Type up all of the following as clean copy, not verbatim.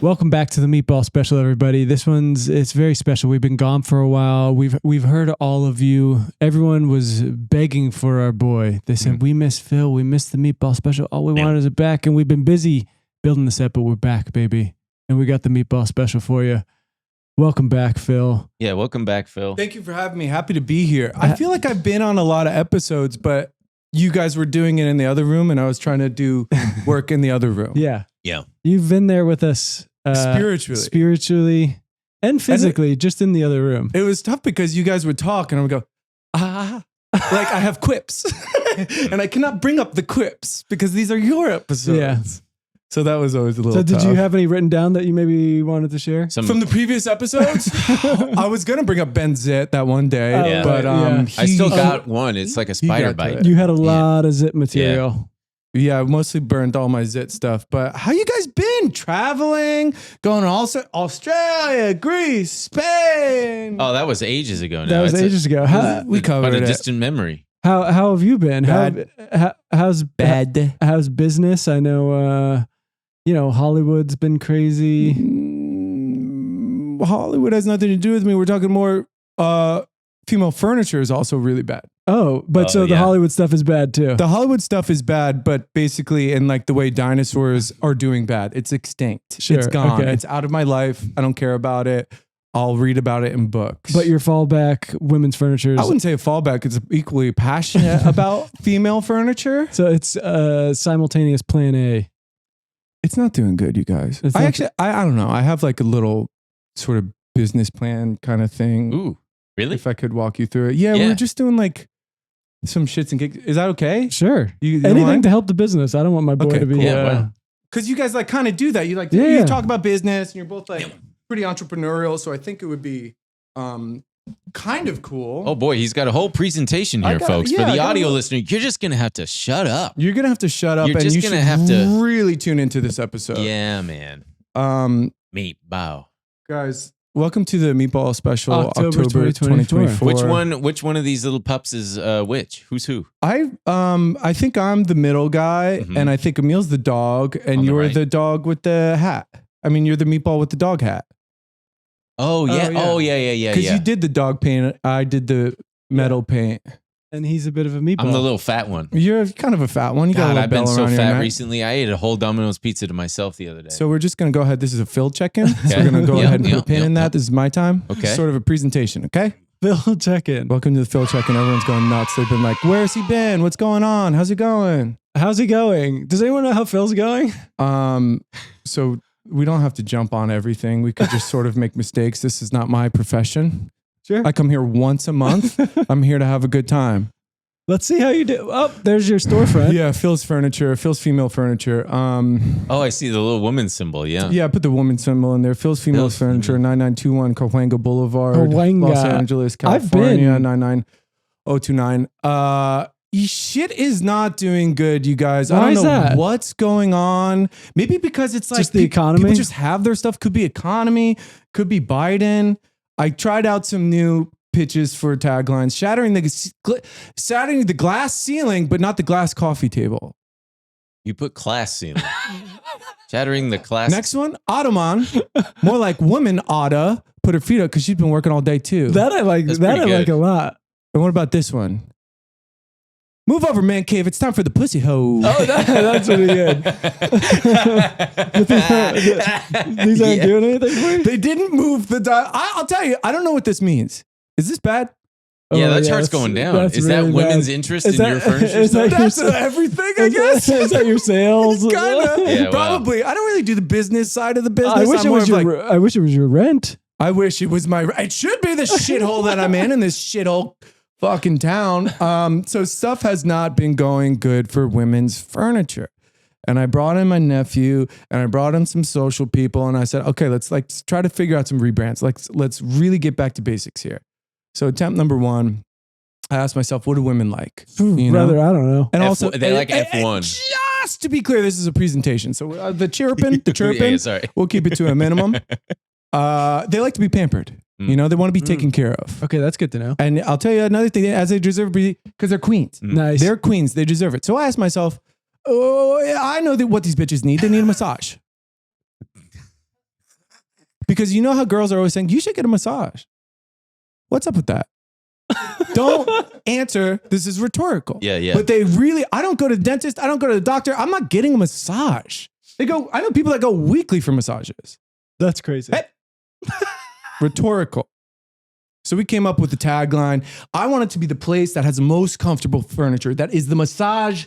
Welcome back to the Meatball Special, everybody. It's very special. We've been gone for a while. We've heard all of you. Everyone was begging for our boy. They said, we miss Phil. We miss the Meatball Special. All we wanted is it back. And we've been busy building the set, but we're back, baby. And we got the Meatball Special for you. Welcome back, Phil. Yeah, welcome back, Phil. Thank you for having me. Happy to be here. I feel like I've been on a lot of episodes, but you guys were doing it in the other room and I was trying to do work in the other room. Yeah. Yeah. You've been there with us spiritually and physically, just in the other room. It was tough because you guys would talk and I would go, like I have quips and I cannot bring up the quips because these are your episodes. Yeah. So that was always a little tough. So did you have any written down that you maybe wanted to share? From the previous episodes? I was going to bring up Ben Zit that one day, but I still got one. It's like a spider bite. You had a lot of zit material. Yeah, I mostly burned all my zit stuff. But how you guys been? Traveling? Going to Australia, Greece, Spain? Oh, that was ages ago now. That was ages ago. We covered a it. distant memory. How have you been? Bad. How's business? I know, Hollywood's been crazy. Hollywood has nothing to do with me. We're talking more female furniture is also really bad. Oh, but the Hollywood stuff is bad too. The Hollywood stuff is bad, but basically in like the way dinosaurs are doing bad. It's extinct. Sure, it's gone. okay. It's out of my life. I don't care about it. I'll read about it in books. But your fallback women's furniture I wouldn't say a fallback. It's equally passionate about female furniture. So it's simultaneous plan A. It's not doing good, you guys. I don't know. I have like a little sort of business plan kind of thing. Ooh, really? If I could walk you through it. Yeah, we're just doing like some shits and gigs. Is that okay? Sure. You Anything to help the business. I don't want my boy to be... Cool. Because you guys like kind of do that. You like you talk about business and you're both like pretty entrepreneurial. So I think it would be kind of cool. Oh boy, he's got a whole presentation here, folks. For the audio listener, you're just going to have to shut up. You're going to have to shut up. You're and just you gonna should have to really tune into this episode. Yeah, man. Meat bow. Guys, welcome to the Meatball Special, October October 2024. Which one of these little pups is which? Who's who? I think I'm the middle guy, and I think Emil's the dog, and you're the dog with the hat. I mean, you're the meatball with the dog hat. Oh yeah. Because you did the dog paint, I did the metal paint. And he's a bit of a meatball. I'm the little fat one. You're kind of a fat one. You got a little I've been bell so around your fat neck. recently. I ate a whole Domino's pizza to myself the other day. So we're just going to go ahead. This is a Phil check-in. So we're going to go ahead and put a pin in that. This is my time. Okay. Sort of a presentation, okay? Phil check-in. Welcome to the Phil check-in. Everyone's going nuts. They've been like, where's he been? What's going on? How's it going? How's he going? Does anyone know how Phil's going? So we don't have to jump on everything. We could just sort of make mistakes. This is not my profession. Sure. I come here once a month. I'm here to have a good time. Let's see how you do. Oh, there's your storefront. Yeah, Phil's furniture, Phil's female furniture. Oh, I see the little woman symbol. Yeah. Yeah, I put the woman symbol in there. Phil's female furniture, 9921 Cahuenga Boulevard, Los Angeles, California, 99029. Shit is not doing good, you guys. Why I don't know that? what's going on. Maybe because it's like just the economy. People just have their stuff. Could be economy, could be Biden. I tried out some new pitches for taglines, shattering the glass ceiling, but not the glass coffee table. You put class ceiling. Shattering the class. Next one, Ottoman. More like woman oughta put her feet up because she's been working all day too. That I like. That's that I pretty like good. a lot. And what about this one? Move over, man cave. It's time for the pussy hole. Oh, that's really good. These aren't doing anything for you? They didn't move the dial. I'll tell you, I don't know what this means. Is this bad? Yeah, that chart's going down. Is really that women's bad. interest Is in your furniture? That's everything, I guess. Is that your sales? Kinda. Yeah, Probably. I don't really do the business side of the business. I wish I'm it was your rent. I wish it was my. It should be the shithole that I'm in this shithole fucking town. So stuff has not been going good for women's furniture. And I brought in my nephew and I brought in some social people and I said, okay, let's try to figure out some rebrands. Let's really get back to basics here. So attempt number one, I asked myself, what do women like? Brother, I don't know. And also, they like F1. Just to be clear, this is a presentation. So the chirping, we'll keep it to a minimum. They like to be pampered. They want to be taken care of. Okay, that's good to know. And I'll tell you another thing, as they deserve to be, because they're queens. Nice. They're queens. They deserve it. So I asked myself, I know what these bitches need. They need a massage. Because you know how girls are always saying, you should get a massage. What's up with that? Don't answer. This is rhetorical. Yeah. But I don't go to the dentist. I don't go to the doctor. I'm not getting a massage. I know people that go weekly for massages. That's crazy. Hey. Rhetorical. So we came up with the tagline. I want it to be the place that has the most comfortable furniture, that is the massage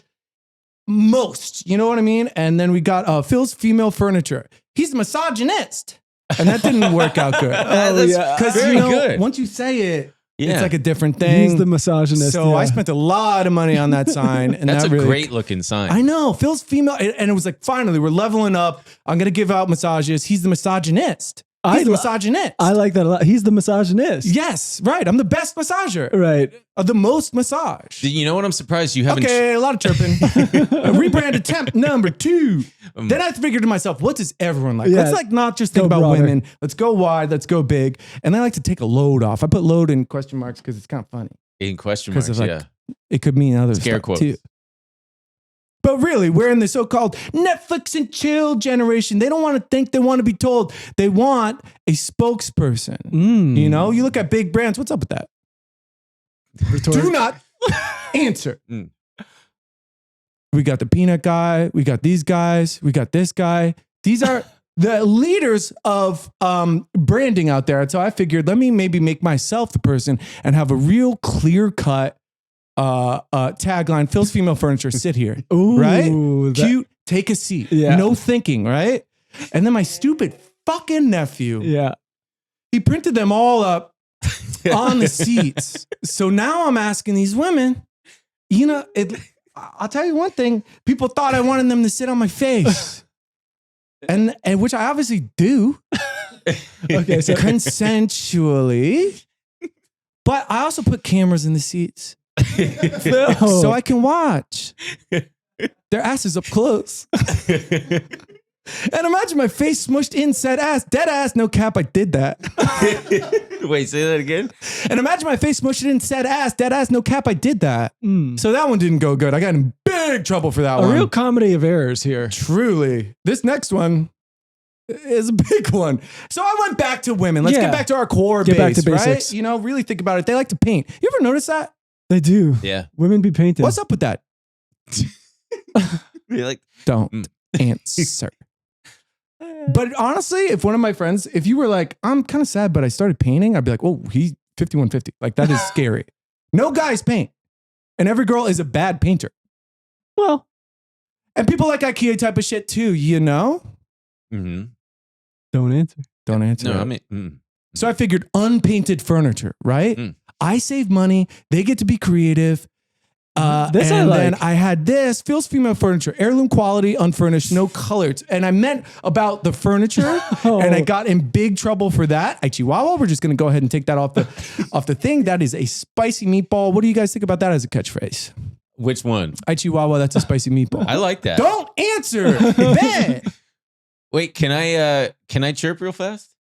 most. You know what I mean? And then we got Phil's Female Furniture. He's the misogynist. And that didn't work out good. That's very good. Once you say it, it's like a different thing. He's the misogynist. So I spent a lot of money on that sign. And that's that a great looking sign. I know. Phil's Female. And it was like, finally, we're leveling up. I'm going to give out massages. He's the misogynist. He's the misogynist. I like that a lot. He's the misogynist. Yes, right. I'm the best massager. Right. The most massage. You know what? I'm surprised you haven't. Okay, a lot of chirping. Rebrand attempt number 2. Then I figured to myself, what does everyone like? Yeah. Let's not just think about broader. women. Let's go wide. Let's go big. And I like to take a load off. I put load in question marks because it's kind of funny. In question marks, It could mean other Scare stuff quotes. too. But really, we're in the so-called Netflix and chill generation. They don't want to think, they want to be told. They want a spokesperson. You know, you look at big brands. What's up with that? Do not answer. We got the peanut guy. We got these guys. We got this guy. These are the leaders of branding out there. And so I figured, let me maybe make myself the person and have a real clear-cut tagline. Phil's Female Furniture, sit here. Ooh, right? Cute, take a seat. Yeah. No thinking, right? And then my stupid fucking nephew, he printed them all up on the seats. So now I'm asking these women, you know, I'll tell you one thing. People thought I wanted them to sit on my face. And which I obviously do. Okay, so consensually. But I also put cameras in the seats. So I can watch their asses up close. And imagine my face smushed in said ass. Dead ass, no cap, I did that. Wait, say that again? And imagine my face smushed in said ass. Dead ass, no cap, I did that. So that one didn't go good. I got in big trouble for that one. A real comedy of errors here. Truly. This next one is a big one. So I went back to women. Let's get back to our core base, back to basics. right? You know, really think about it. They like to paint. You ever notice that? They do. Yeah. Women be painting. What's up with that? You're like, don't answer. But honestly, if one of my friends, if you were like, I'm kind of sad, but I started painting, I'd be like, oh, he's 5150. Like, that is scary. No guys paint. And every girl is a bad painter. Well. And people like IKEA type of shit too, you know? Don't answer. Don't answer. No, I mean. So I figured unpainted furniture, right? I save money. They get to be creative. Then I had this Phil's Female Furniture, heirloom quality, unfurnished, no colors. And I meant about the furniture, and I got in big trouble for that. Chihuahua, we're just going to go ahead and take that off the thing. That is a spicy meatball. What do you guys think about that as a catchphrase? Which one? Chihuahua, that's a spicy meatball. I like that. Don't answer. Bet. Wait, can I chirp real fast?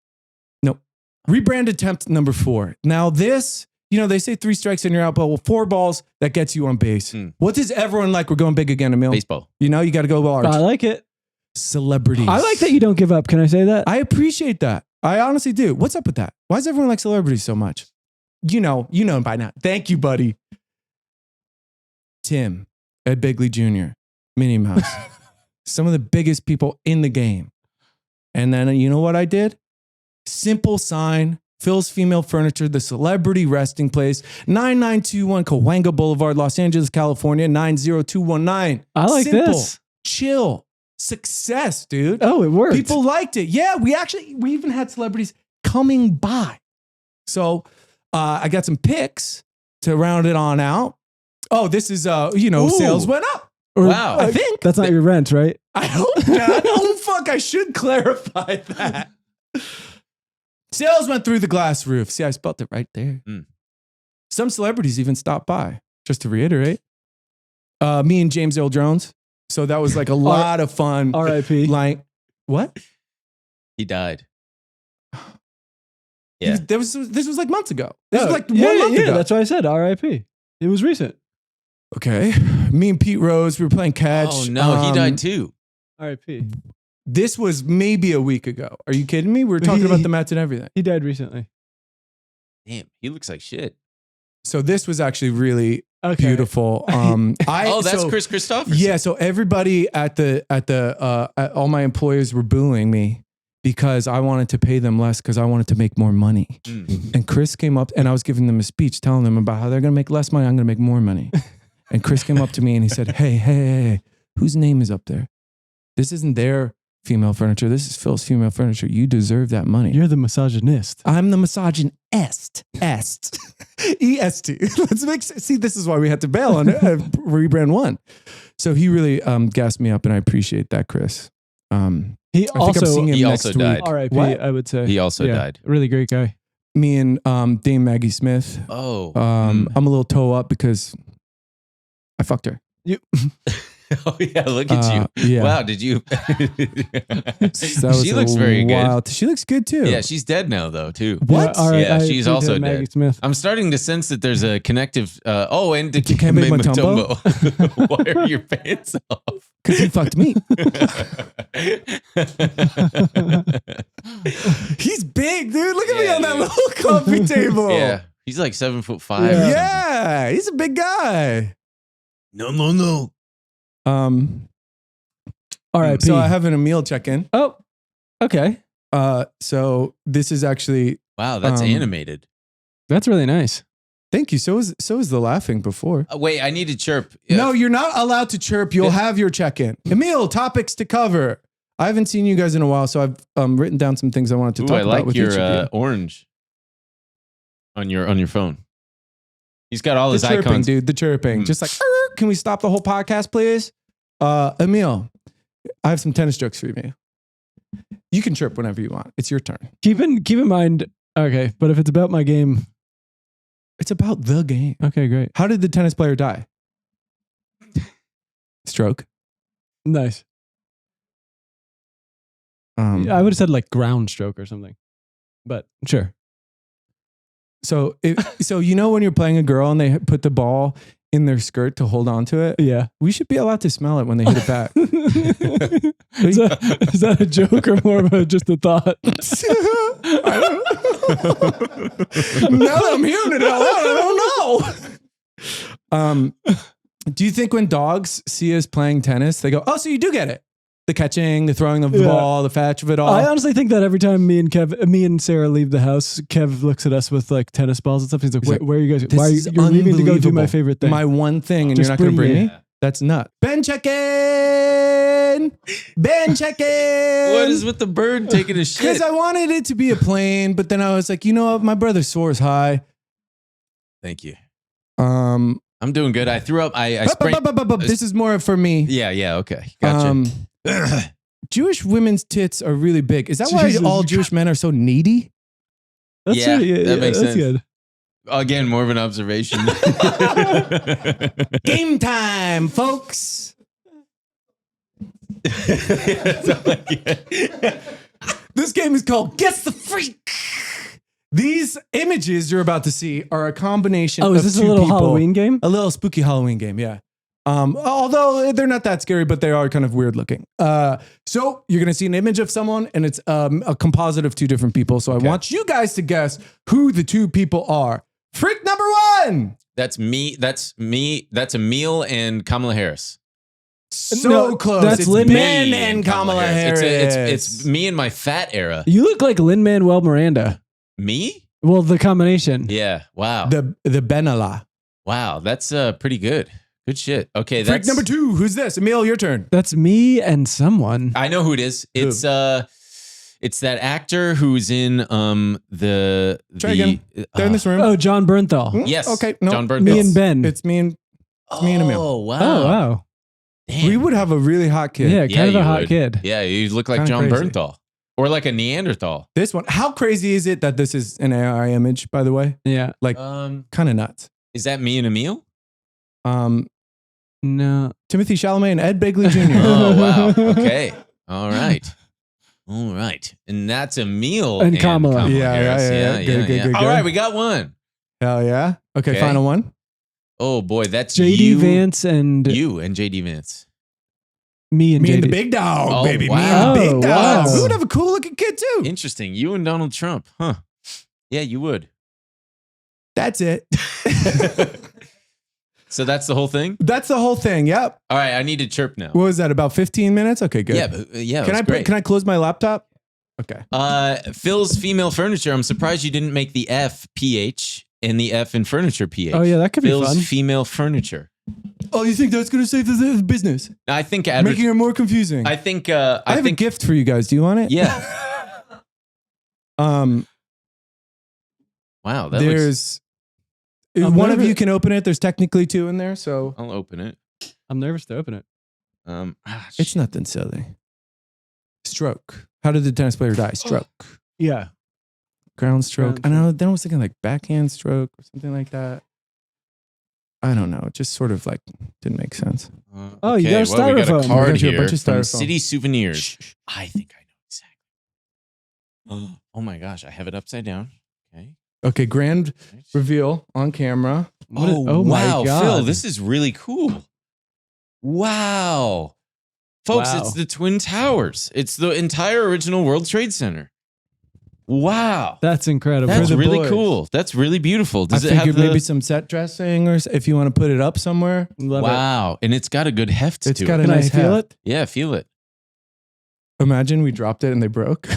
No. Rebrand attempt number 4. Now this, you know, they say 3 strikes and you're out, but 4 balls, that gets you on base. What does everyone like? We're going big again, Emil. Baseball. You know, you got to go large. I like it. Celebrities. I like that you don't give up. Can I say that? I appreciate that. I honestly do. What's up with that? Why does everyone like celebrities so much? You know by now. Thank you, buddy. Tim, Ed Begley Jr., Minnie Mouse. Some of the biggest people in the game. And then you know what I did? Simple sign, Phil's Female Furniture, the celebrity resting place, 9921 Cahuenga Boulevard, Los Angeles, California, 90219. I like Simple, this. Chill, success, dude. Oh, it worked. People liked it. Yeah, we even had celebrities coming by. So I got some pics to round it on out. Oh, this is, sales went up. Wow. I think. That's not your rent, right? I hope not. Oh, fuck. I should clarify that. Sales went through the glass roof. See, I spelled it right there. Some celebrities even stopped by, just to reiterate. Me and James Earl Jones. So that was like a lot of fun. R.I.P. Like, what? He died. Yeah. This was like months ago. This was like 1 month Yeah, ago. that's why I said R.I.P. It was recent. Okay. Me and Pete Rose, we were playing catch. Oh, no. He died too. R.I.P. This was maybe a week ago. Are you kidding me? We were talking about the Mets and everything. He died recently. Damn, he looks like shit. So this was actually really beautiful. That's Chris Christopherson. Yeah. So everybody at all my employers were booing me because I wanted to pay them less because I wanted to make more money. And Chris came up and I was giving them a speech telling them about how they're going to make less money. I'm going to make more money. And Chris came up to me and he said, hey, whose name is up there? This isn't their female furniture. This is Phil's female furniture. You deserve that money. You're the misogynist. I'm the misogynist. EST. See, this is why we had to bail on rebrand one. So he really gassed me up and I appreciate that, Chris. He also died. R.I.P. I would say. He also died. Really great guy. Me and Dame Maggie Smith. I'm a little toe up because I fucked her. Oh yeah, look at you. Yeah. Wow, did you? She looks very good. She looks good too. Yeah, she's dead now though too. What? Yeah, she's also Maggie dead. Smith. I'm starting to sense that there's a connective. And Dikembe Mutombo. Why are your pants off? Because he fucked me. He's big, dude. Look at me on that little coffee table. Yeah, he's like 7'5". Yeah, he's a big guy. No. R.I.P. So I have an Emil check-in. Oh, okay. So this is actually Wow, that's animated. That's really nice. Thank you. So is the laughing before. Wait, I need to chirp. No, you're not allowed to chirp. You'll have your check-in. Emil, topics to cover. I haven't seen you guys in a while, so I've written down some things I wanted to talk about with each of your you. orange on your phone. He's got all his chirping, icons. dude. The chirping. Just like, can we stop the whole podcast, please? Emil, I have some tennis jokes for you. You can chirp whenever you want. It's your turn. Keep in mind. Okay, but if it's about my game, it's about the game. Okay, great. How did the tennis player die? Stroke. Nice. I would have said like ground stroke or something, but sure. So you know when you're playing a girl and they put the ball in their skirt to hold on to it? Yeah. We should be allowed to smell it when they hit it back. Is that a joke or more of just a thought? Now that I'm hearing it out loud, I don't know. Do you think when dogs see us playing tennis, they go, oh, so you do get it? The catching, the throwing of the ball, the fetch of it all. I honestly think that every time me and Sarah leave the house, Kev looks at us with like tennis balls and stuff. He's like, where are you guys? Why are you're leaving to go do my favorite thing? My one thing, and Just you're not going to bring bring me? That's nuts. Ben check-in! Ben check-in! What is with the bird taking a shit? Because I wanted it to be a plane, but then I was like, you know what? My brother soars high. Thank you. I'm doing good. I threw up. I sprained. This is more for me. Yeah. Okay. Gotcha. Jewish women's tits are really big. Is that why all Jewish men are so needy? That makes sense. Good. Again, more of an observation. Game time, folks. This game is called Guess the Freak. These images you're about to see are a combination of is this a little Halloween game? A little spooky Halloween game, yeah. Although they're not that scary, but they are kind of weird looking. So you're going to see an image of someone and it's a composite of two different people. So I want you guys to guess who the two people are. Freak number one. That's me. That's Emil and Kamala Harris. So close. That's Lin-Man and Kamala Harris. It's me in my fat era. You look like Lin-Manuel Miranda. Me? Well, the combination. Yeah. Wow. The Benalla. Wow. That's pretty good. Good shit. Okay. Freak number two. Who's this? Emil, your turn. That's me and someone. I know who it is. It's that actor who's in the Try again. They're in this room. Oh, John Bernthal. Yes. Okay. No. John Bernthal. Me and Ben. It's me and Emil. Oh wow. Oh wow. Damn. We would have a really hot kid. Yeah, kind of you a hot would. kid. Yeah, you look like Kinda John crazy. Bernthal. Or like a Neanderthal. This one. How crazy is it that this is an AI image, by the way? Yeah. Like kind of nuts. Is that me and Emil? No. Timothy Chalamet and Ed Begley Jr. Oh wow. Okay. All right. And that's Emil And Kamala. Yeah. Good. All right, we got one. Hell yeah. Okay, final one. Oh boy, that's JD you, Vance and you and JD Vance. Me and Me JD. and the big dog, Oh, baby. wow. Me and the big Oh, dog. wow. We would have a cool looking kid too. Interesting. You and Donald Trump, huh? Yeah, you would. That's it. So that's the whole thing. That's the whole thing. Yep. All right, I need to chirp now. What was that? About 15 minutes? Okay, good. Yeah, but, yeah. Can I close my laptop? Okay. Phil's female furniture. I'm surprised you didn't make the F PH and the F in furniture PH. Oh yeah, that could Phil's be fun. female furniture. Oh, you think that's going to save the business? I think Making it more confusing. I think. I have a gift for you guys. Do you want it? Yeah. Um, Wow. That there's I'm one of never- you can open it. There's technically two in there, so I'll open it. I'm nervous to open it. it's nothing silly. Stroke. How did the tennis player die? Stroke. Yeah. Ground stroke. Ground I know. Then I was thinking like backhand stroke or something like that. I don't know. It just sort of like didn't make sense. Oh, you got a we got a styrofoam. card I got you a here bunch of from styrofoam. City Souvenirs. I think I know exactly. Oh my gosh, I have it upside down. Okay. Okay, grand reveal on camera. Oh my wow, God. Phil, this is really cool. Wow. Folks, Wow. it's the Twin Towers. It's the entire original World Trade Center. Wow. That's incredible. That's the really boys. cool. That's really beautiful. Does I it have figured the, maybe some set dressing or if you want to put it up somewhere. Love it. wow. And it's got a good heft It's to got it. a Can nice I feel heft. it? Yeah, feel it. Imagine we dropped it and they broke.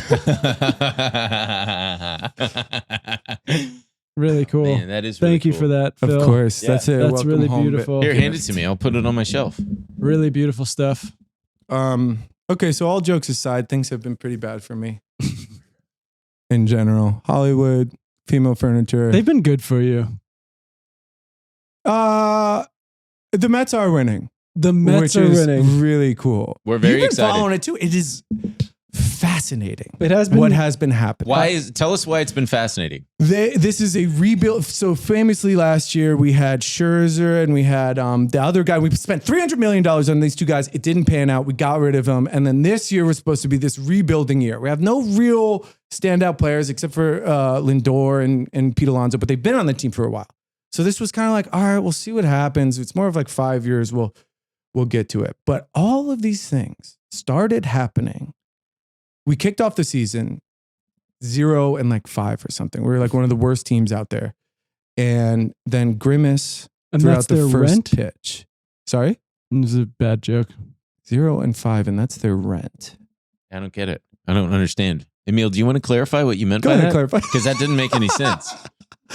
Really cool. Man, that is really Thank you cool. for that, Phil. Of course. Yeah. That's it. That's Welcome really home bit. beautiful. Here, hand it to me. I'll put it on my shelf. Really beautiful stuff. Okay, so all jokes aside, things have been pretty bad for me. In general. Hollywood, female furniture. They've been good for you. The Mets are winning. The Mets which are is winning. really cool. We're very You've been excited. following it too. It is fascinating. It has been What has been happening. Tell us why it's been fascinating. This is a rebuild. So famously last year we had Scherzer and we had the other guy. We spent $300 million on these two guys. It didn't pan out. We got rid of them. And then this year was supposed to be this rebuilding year. We have no real standout players except for Lindor and Pete Alonso, but they've been on the team for a while. So this was kind of like, all right, we'll see what happens. It's more of like 5 years. We'll get to it. But all of these things started happening. We kicked off the season 0-5 or something. We were like one of the worst teams out there. And then Grimace and threw that's out the their first rent. pitch. Sorry? This is a bad joke. 0-5, and that's their rent. I don't get it. I don't understand. Emil, do you want to clarify what you meant Go by ahead, that? clarify. Because that didn't make any sense.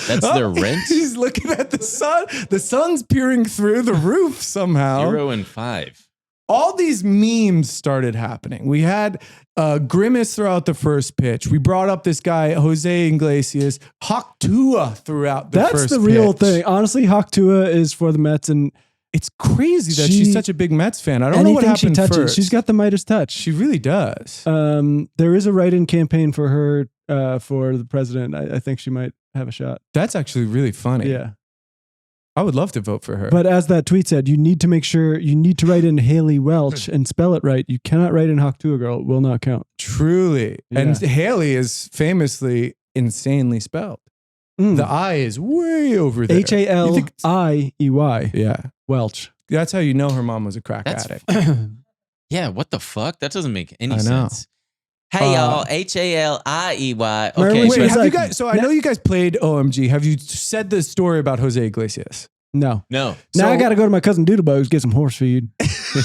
That's their rent? He's looking at the sun. The sun's peering through the roof somehow. 0-5. All these memes started happening. We had Grimace throw out the first pitch. We brought up this guy, Jose Iglesias. Hawk Tua throughout the That's first the real pitch. thing. Honestly, Hawk Tua is for the Mets, and It's crazy that She- she's such a big Mets fan. I don't know what anything she happened touches, first. she's got the Midas touch. She really does. There is a write-in campaign for her for the president. I think she might have a shot. That's actually really funny. Yeah. I would love to vote for her. But as that tweet said, you need to make sure you need to write in Haley Welch and spell it right. You cannot write in Hawk Tua Girl. It will not count. Truly. And Yeah. Haley is famously insanely spelled. The I is way over there. You think it's- HALIEY. Yeah. Welch. That's how you know her mom was a crack That's addict. Yeah, what the fuck? That doesn't make any I know. sense. Hey, y'all. HALIEY. Remember Okay, when Wait, she was have you like- guys? So I know you guys played OMG. Have you said the story about Jose Iglesias? No. no. Now I So- got to go to my cousin Doodlebugs get some horse feed. You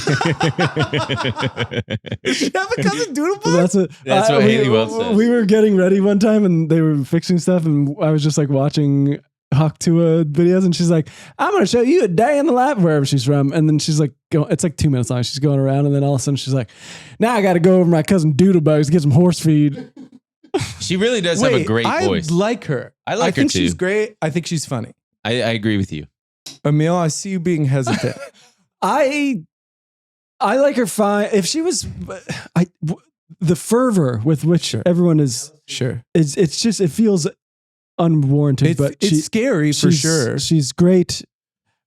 have a cousin Doodlebug? That's what Haley Welch says. We were getting ready one time and they were fixing stuff and I was just like watching Hawk Tua videos and she's like, I'm going to show you a day in the life wherever she's from. And then she's like, it's like 2 minutes long. She's going around and then all of a sudden she's like, now I got to go over to my cousin Doodlebugs get some horse feed. She really does have a great voice. I like her. I like her think too. she's great. I think she's funny. I agree with you. Emil, I see you being hesitant. I like her fine. If she was, the fervor with which everyone is, Sure. it's just, it feels unwarranted, but It's scary for she's- sure. She's great.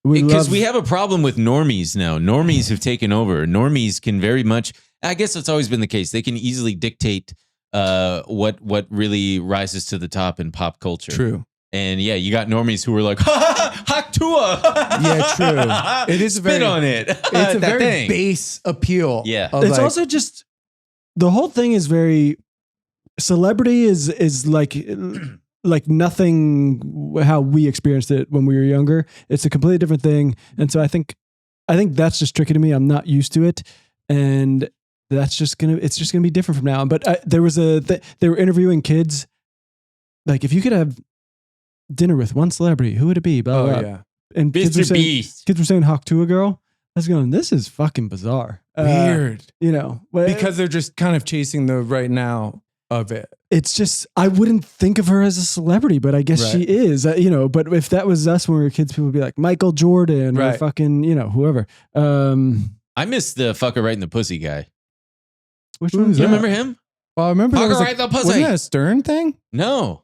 Because we have a problem with normies now. Normies have taken over. Normies can very much, I guess it's always been the case. They can easily dictate what really rises to the top in pop culture. True. And yeah, you got normies who were like, hot tour. Yeah, true. It is a Spit very, on it. it's a very base appeal. Yeah. of It's like- also just the whole thing is very celebrity is like nothing how we experienced it when we were younger. It's a completely different thing, and so I think that's just tricky to me. I'm not used to it, and it's just gonna be different from now on. But there was they were interviewing kids, like if you could have dinner with one celebrity, who would it be? Blah, blah, blah. yeah. And kids Mr. Beast. were saying Hawk to a girl. I was going, this is fucking bizarre. Weird. You know, Because they're just kind of chasing the right now of it. it's just, I wouldn't think of her as a celebrity, but I guess she Right. is, you know, but if that was us when we were kids, people would be like Michael Jordan or Right. fucking, you know, whoever. I miss the fucker right in the pussy guy. Which Who one? is You that? remember him? Well, I remember Fuck there was her like, right in the pussy. wasn't that a Stern thing? No.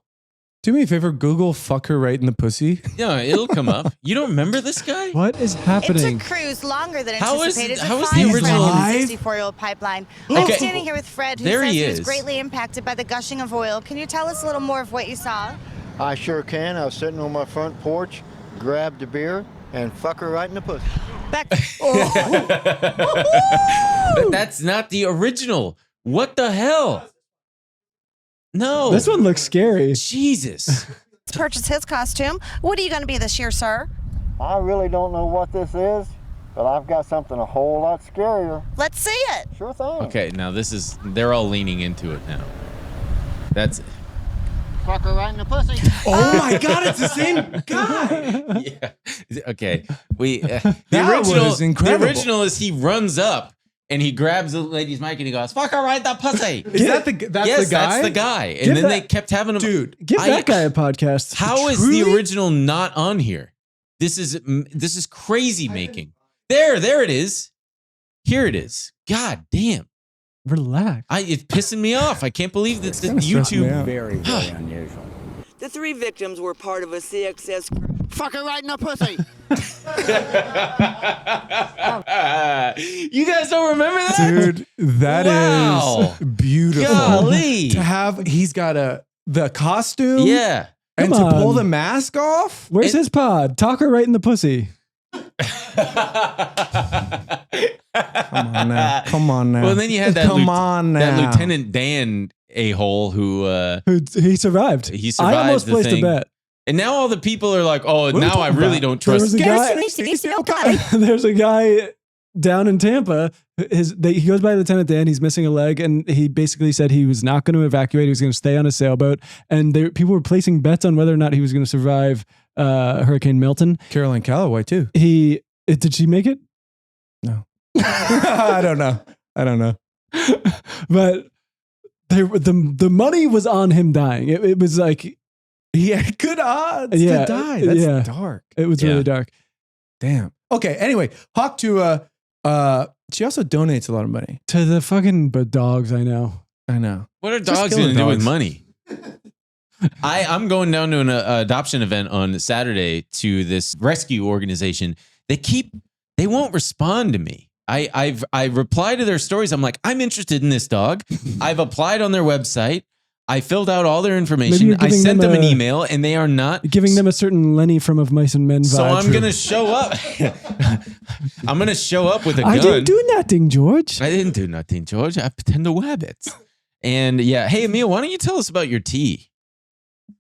Do me a favor, Google fuck her right in the pussy. Yeah, it'll come up. You don't remember this guy? What is It happening? took crews longer than How is- anticipated how to is find the Fred original- in the Alive? 64-year-old pipeline. Okay. I'm standing here with Fred, who There says he he was is. greatly impacted by the gushing of oil. Can you tell us a little more of what you saw? I sure can. I was sitting on my front porch, grabbed a beer, and fuck her right in the pussy. Back. But that's not the original. What the hell? No. This one looks scary. Jesus. Purchase his costume. What are you going to be this year, sir? I really don't know what this is, but I've got something a whole lot scarier. Let's see it. Sure thing. Okay, now they're all leaning into it now. That's Fuck her right in the pussy. Oh my God, it's the same guy. yeah. Okay. The That original was incredible. The original is he runs up and he grabs the lady's mic and he goes, "Fuck her right in the pussy." Is that that's yes, the guy? that's the guy. And Give then that- they kept having him. Dude, Give that guy a podcast. How is the original not on here? This is crazy making. There it is. Here it is. God damn. Relax. It's pissing me off. I can't believe that the kinda stressing me YouTube. out. Very, very unusual. The three victims were part of a CXS crew. Fuck her right in the pussy. You guys don't remember that? Dude, that is Wow. beautiful. Golly. To have, he's got the costume. Yeah. And Come to pull on. the mask off. Where's his pod? Talk her right in the pussy. Come on now. Come on now. Well, then you had that, Come on now. that Lieutenant Dan a-hole who He survived. He survived I almost the placed thing. a bet. and now all the people are like, oh, What are we now I talking really about? don't There was trust. a guy. There's a guy down in Tampa. He goes by Lieutenant Dan. He's missing a leg, and he basically said he was not going to evacuate. He was going to stay on a sailboat. And people were placing bets on whether or not he was going to survive Hurricane Milton. Caroline Calloway too. Did she make it? No. I don't know. But the money was on him dying. It was like He had good odds Yeah, to die. That's yeah. dark. it was Yeah. really dark. Damn. Okay. Anyway, Hawk Tua. She also donates a lot of money. To the fucking dogs I know. I know. What are Just dogs killing going to do with dogs. money? I'm going down to an adoption event on Saturday to this rescue organization. They won't respond to me. I reply to their stories. I'm like, I'm interested in this dog. I've applied on their website. I filled out all their Maybe information. you're I giving sent them them an a- email, and they are not Giving them a certain Lenny from Of Mice and Men vibe. So I'm gonna show up. I'm gonna show up with a gun. I didn't do nothing, George. I didn't do nothing, George. I pretend to wabbits. And yeah, hey Emil, why don't you tell us about your tea?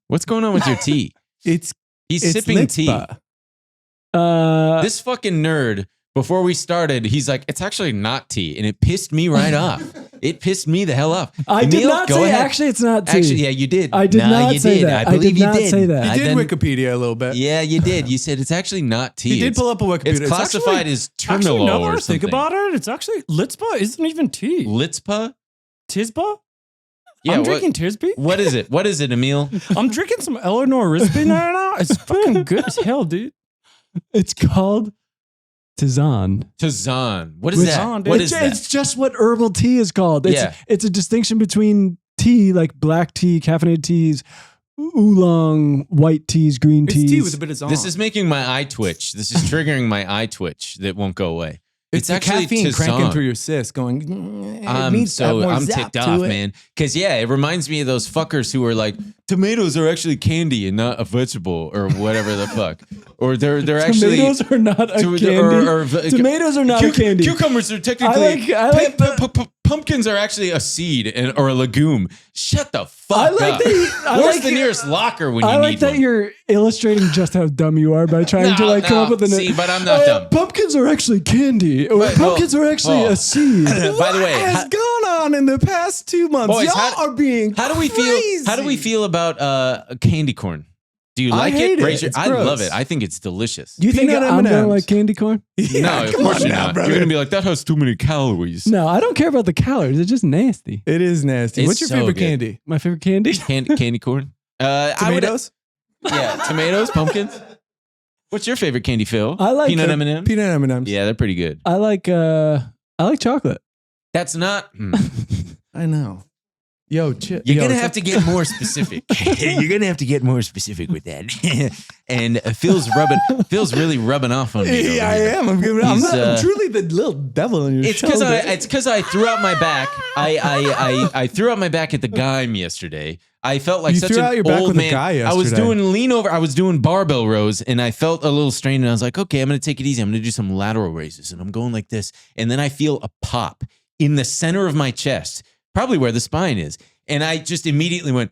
What's going on with your tea? It's He's sipping tea. Litzpa. This fucking nerd. Before we started, he's like, "It's actually not tea," and it pissed me right off. It pissed me the hell off. I did Emil, not go say ahead. actually it's not tea. Actually, yeah, you did. I did not you say did. that. I believe did you not did. say that. He did then- Wikipedia a little bit. Yeah, you did. You said it's actually not tea. He did It's- pull up a Wikipedia. It's classified as Actually, terminal now that or I something. think about it, it's actually Litzpa isn't even tea. Litzpa? Tisba? Yeah, I'm what- drinking Tisby. What is it? What is it, Emil? I'm drinking some Eleanor Risby right now. It's fucking good as hell, dude. It's called Tizan. Tizan. What is Which- that? What is that? It's just what herbal tea is called. Yeah. It's a distinction between tea, like black tea, caffeinated teas, oolong, white teas, green It's teas. tea with a bit of zong. This is making my eye twitch. This is triggering my eye twitch that won't go away. It's the actually caffeine cranking Tizan. through your cyst going, it I'm needs to have more zap ticked to off, it. man. Because it reminds me of those fuckers who are like, tomatoes are actually candy and not a vegetable or whatever the fuck. Or they're actually Tomatoes are not a candy. Tomatoes are not a candy. Cucumbers are technically. Pumpkins are actually a seed or a legume. Shut the fuck up. Where's the nearest locker when you need one? I like that you're illustrating just how dumb you are by trying to come up with an. See, but I'm not dumb. Pumpkins are actually candy. Pumpkins are actually a seed. By the way, What has gone on in the past 2 months? Boys, Y'all are being how do we feel? How do we feel about candy corn? Do you like hate it? it. Raise your, It's I gross. love it. I think it's delicious. Do you think Peanut I'm gonna M&Ms. like candy corn? No, of course you're not. brother. You're gonna be like, that has too many calories. No, I don't care about the calories. It's just nasty. It is nasty. It's What's your so favorite good. candy? My favorite candy. Candy corn. Tomatoes? Tomatoes, pumpkins. What's your favorite candy, Phil? I like peanut it. M&M. Peanut M&Ms. Yeah, they're pretty good. I like chocolate. That's not. I know. You're You're gonna have to get more specific. You're gonna have to get more specific with that. And Phil's really rubbing off on me. Yeah, I over here. am. I'm truly the little devil on your It's shoulder. because I threw out my back. I threw out my back at the Gime yesterday. I felt like You such threw an out your back old with a man. guy I was yesterday. doing lean over. I was doing barbell rows, and I felt a little strained. And I was like, okay, I'm going to take it easy. I'm going to do some lateral raises, and I'm going like this. And then I feel a pop in the center of my chest, probably where the spine is. And I just immediately went,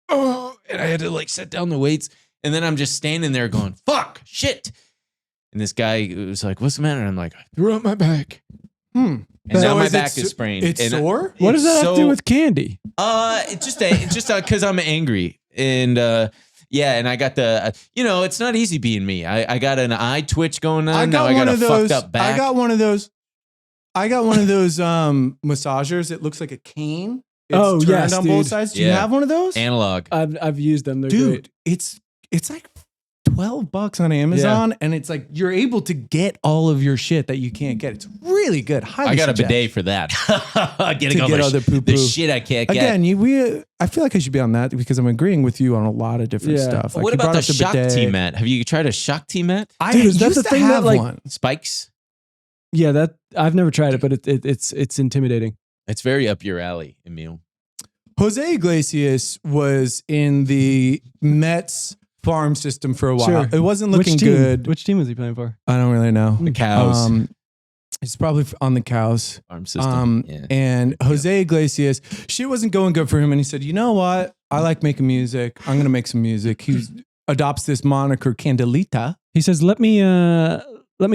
and I had to set down the weights. And then I'm just standing there going, fuck, shit. And this guy was like, what's the matter? And I'm like, I threw out my back. And now my back is sprained. It's And sore? What does that have to do with candy? It's just because I'm angry. And and I got the, it's not easy being me. I got an eye twitch going on. I Now got I one got of a those. fucked up back. I got one of those massagers. It looks like a cane. It's turned on both sides. Do you Yeah. have one of those? Analog. I've used them. They're Dude, great. it's like $12 on Amazon, and it's like you're able to get all of your shit that you can't get. It's really good. Highly I got a suggest. bidet for that. Getting To all get the, all the poo-poo. the shit I can't get. Again, I feel like I should be on that because I'm agreeing with you on a lot of different Yeah. stuff. Like What you about brought the up shock bidet. T mat? Have you tried a shock T mat? I Dude, is that used the to thing that, have like- one. Spikes? Yeah, that I've never tried it, but it's intimidating. It's very up your alley, Emil. Jose Iglesias was in the Mets farm system for a while. Sure. It wasn't looking Which team? good. Which team was he playing for? I don't really know. The cows. It's probably on the cows. Farm system. Yeah. And Jose Iglesias, shit wasn't going good for him. And he said, you know what? I like making music. I'm going to make some music. He adopts this moniker, Candelita. He says, "Let me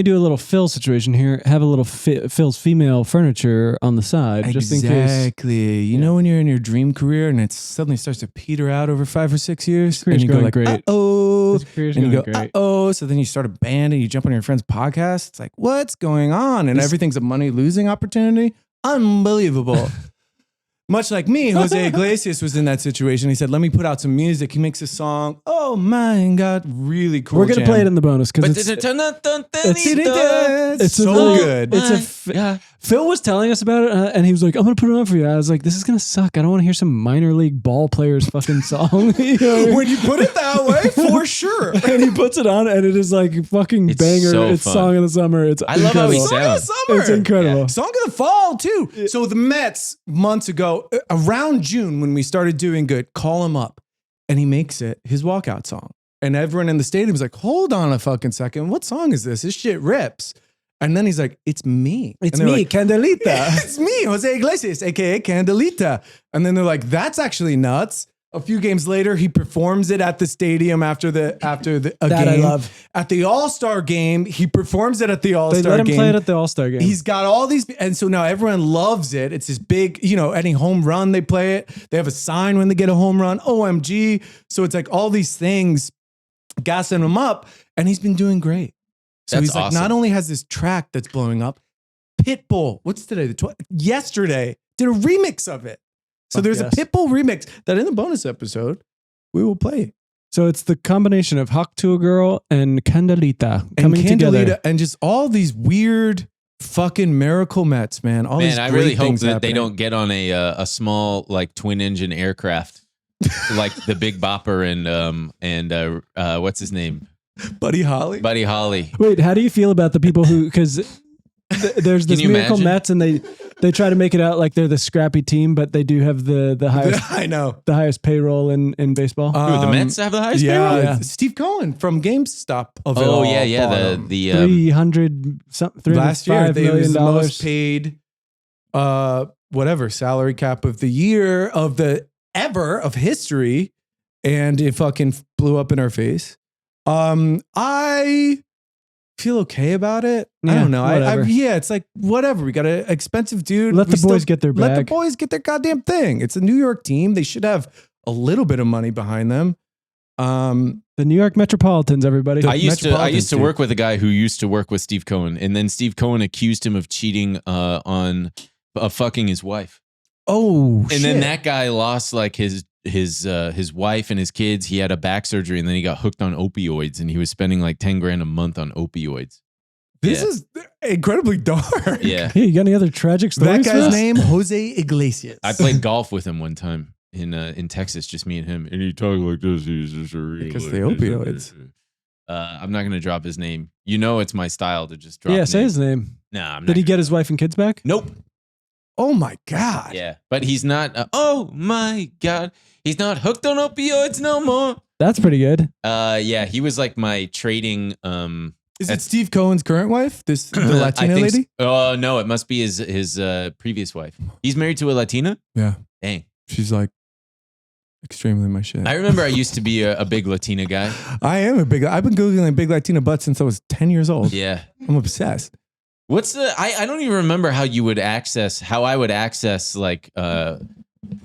do a little Phil situation here. Have a little Phil's female furniture on the side, just in case." Exactly. You know when you're in your dream career and it suddenly starts to peter out over 5 or 6 years? career's And you go going like, great. uh-oh. His career's And you going go, great. uh-oh. So then you start a band and you jump on your friend's podcast. It's like, what's going on? And everything's a money-losing opportunity. Unbelievable. Much like me, Jose Iglesias was in that situation. He said, let me put out some music. He makes a song. Oh my God. Really cool. We're gonna jam. play it in the bonus because But It's it's a so really good. yeah. Phil was telling us about it, and he was like, "I'm gonna put it on for you." I was like, "This is gonna suck. I don't want to hear some minor league ball player's fucking song." You know? When you put it that way, for sure. And he puts it on, and it is like fucking It's banger. so It's fun. song of the summer. It's I love how he incredible. sounds. Summer. It's incredible. Yeah. Song of the fall too. So the Mets months ago, around June when we started doing good, call him up, and he makes it his walkout song. And everyone in the stadium is like, "Hold on a fucking second, what song is this? This shit rips." And then he's like, "It's me. It's And they're me, like, Candelita. It's me, Jose Iglesias, aka Candelita." And then they're like, "That's actually nuts." A few games later, he performs it at the stadium after a That game. I love. At the All-Star game, he performs it at the All-Star They game. let him play it at the All-Star game. He's got all these, and so now everyone loves it. It's this big, any home run they play it. They have a sign when they get a home run. OMG! So it's like all these things gassing him up, and he's been doing great. So That's he's like, awesome. not only has this track that's blowing up, Pitbull. What's today? Yesterday did a remix of it. So Fuck there's yes. a Pitbull remix that in the bonus episode we will play. So it's the combination of Hawk to a Girl and Candelita coming and Candelita together. and just all these weird fucking miracle Mets, man. All these Man, I great really hope things that they happening. don't get on a small twin engine aircraft like the Big Bopper and what's his name? Buddy Holly. Buddy Holly. Wait, how do you feel about the people who, because there's this you Miracle imagine? Mets and they try to make it out like they're the scrappy team, but they do have the highest I know. the highest payroll in baseball. Who, the Mets have the highest payroll? Yeah. Steve Cohen from GameStop. Of it Oh all yeah. bought him. The 300 something, Last year $305 they was million the most paid whatever salary cap of the year of history, and it fucking blew up in our face. I feel okay about it. I Yeah, don't know. whatever. It's like whatever. We got an expensive dude. Let We the boys get their Let the bag. boys get their goddamn thing. It's a New York team. They should have a little bit of money behind them. The New York Metropolitans, everybody. I used to Metropolitans, dude. work with a guy who used to work with Steve Cohen, and then Steve Cohen accused him of cheating on fucking his wife. Oh, And then that guy lost like his wife and his kids. He had a back surgery, and then he got hooked on opioids, and he was spending like $10,000 a month on opioids. This Yeah. is incredibly dark. Yeah, Hey, you got any other tragic stories? That for guy's us? name, Jose Iglesias. I played golf with him one time in Texas, just me and him, and he talked like this. He's just a real Because the opioids. I'm not gonna drop his name. You know, it's my style to just drop. Yeah, say names. his name. Nah, I'm not. Did he gonna- get his wife and kids back? Nope. Oh my God. Yeah, but he's not. Oh my God, he's not hooked on opioids no more. That's pretty good. Yeah, he was like my trading. Is it Steve Cohen's current wife? The Latina I think lady? Oh no, it must be his previous wife. He's married to a Latina. Yeah. Dang. She's like extremely my shit. I remember I used to be a big Latina guy. I've been Googling big Latina butts since I was 10 years old. Yeah. I'm obsessed. What's the? I don't even remember how I would access like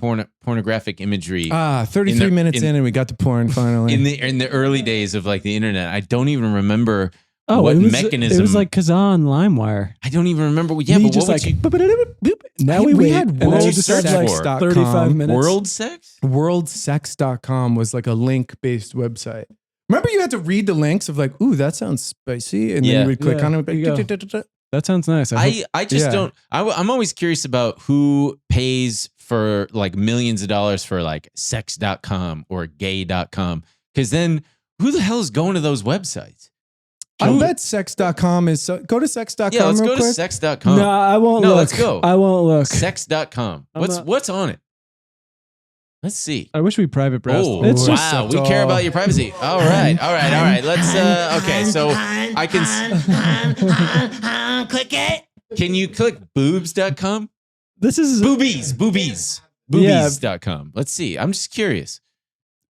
pornographic imagery 33 minutes in and we got to porn finally. in the early days of like the internet. I don't even remember Oh, what it was, mechanism. It was like Kazan LimeWire. I don't even remember. Yeah, Me but just what like, would you? boop. Now Hey, we we wait. had And then World we just Sex had like for 35 minutes. World sex? Worldsex.com was like a link-based website. Remember you had to read the links of like, ooh, that sounds spicy. And then Yeah. you would click Yeah, on it. there you go. Like, That sounds nice. I just Yeah. don't. I'm always curious about who pays for like millions of dollars for like sex.com or gay.com. Because then who the hell is going to those websites? I bet sex.com is, go to sex.com Yeah, let's real go to quick. sex.com. No, I won't No, look. let's go. I won't look. Sex.com. I'm not- What's on it? Let's see. I wish we private browsed. Oh, It's wow. just We care about your privacy. All right. Let's, okay. So I can, Click it. can you click boobs.com? this is Boobies.com. Let's see. I'm just curious.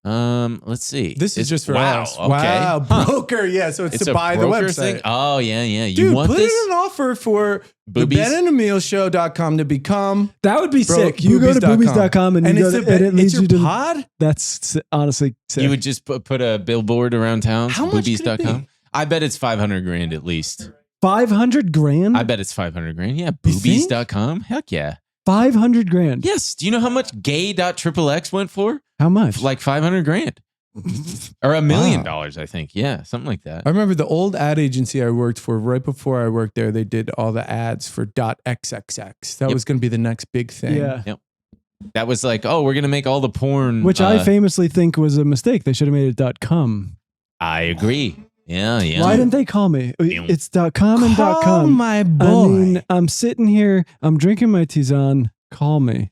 Let's see. This is just for wow. us. Okay. Wow. Huh. Broker. Yeah. So it's It's to a buy the broker website. thing. Oh yeah. You Dude, want put this? in an offer for Boobies? the BenandEmilShow.com to become. that would be Bro, sick. You go to boobies.com and, and you it's, go the, to, and it it's leads your you to pod? That's honestly sick. You would just put a billboard around town. How much could it Boobies.com. be? I bet it's 500 grand at least. 500 grand. I bet it's 500 grand. Yeah. You think? Boobies.com. Heck yeah. 500 grand. Yes. Do you know how much gay.xxx went for? How much? Like 500 grand. Or $1 million, I think. Yeah, something like that. I remember the old ad agency I worked for, right before I worked there, they did all the ads for .xxx. That Yep. was going to be the next big thing. Yeah. That was like, oh, we're gonna make all the porn. Which I famously think was a mistake. They should have made it .com. I agree. Yeah. Why didn't they call me? It's .com and Call .com. my boy. I mean, I'm sitting here, I'm drinking my Tizan. Call me.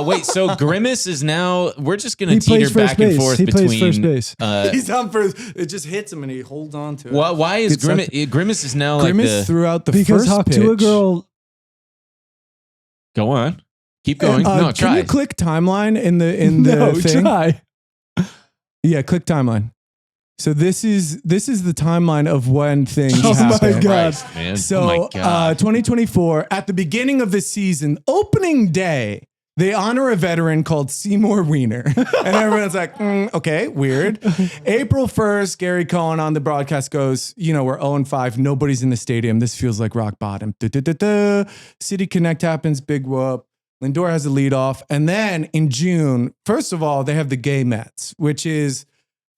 Wait, so Grimace is now. We're just gonna He teeter plays first back and base. forth He between. plays first base. He's on first. It just hits him and he holds on to it. Why is Gets Grimace? up- Grimace is now Grimace like the. threw out the Because first talk pitch. to a girl. Go on. Keep going. No, Can try. you click timeline in the No, thing? try. Yeah, click timeline. So this is the timeline of when things Oh my happen. God. Christ, man. So oh my God. 2024, at the beginning of the season, opening day, they honor a veteran called Seymour Wiener. And everyone's like, okay, weird. April 1st, Gary Cohen on the broadcast goes, we're 0-5. Nobody's in the stadium. This feels like rock bottom. City Connect happens, big whoop. Lindor has a lead off. And then in June, first of all, they have the gay Mets, which is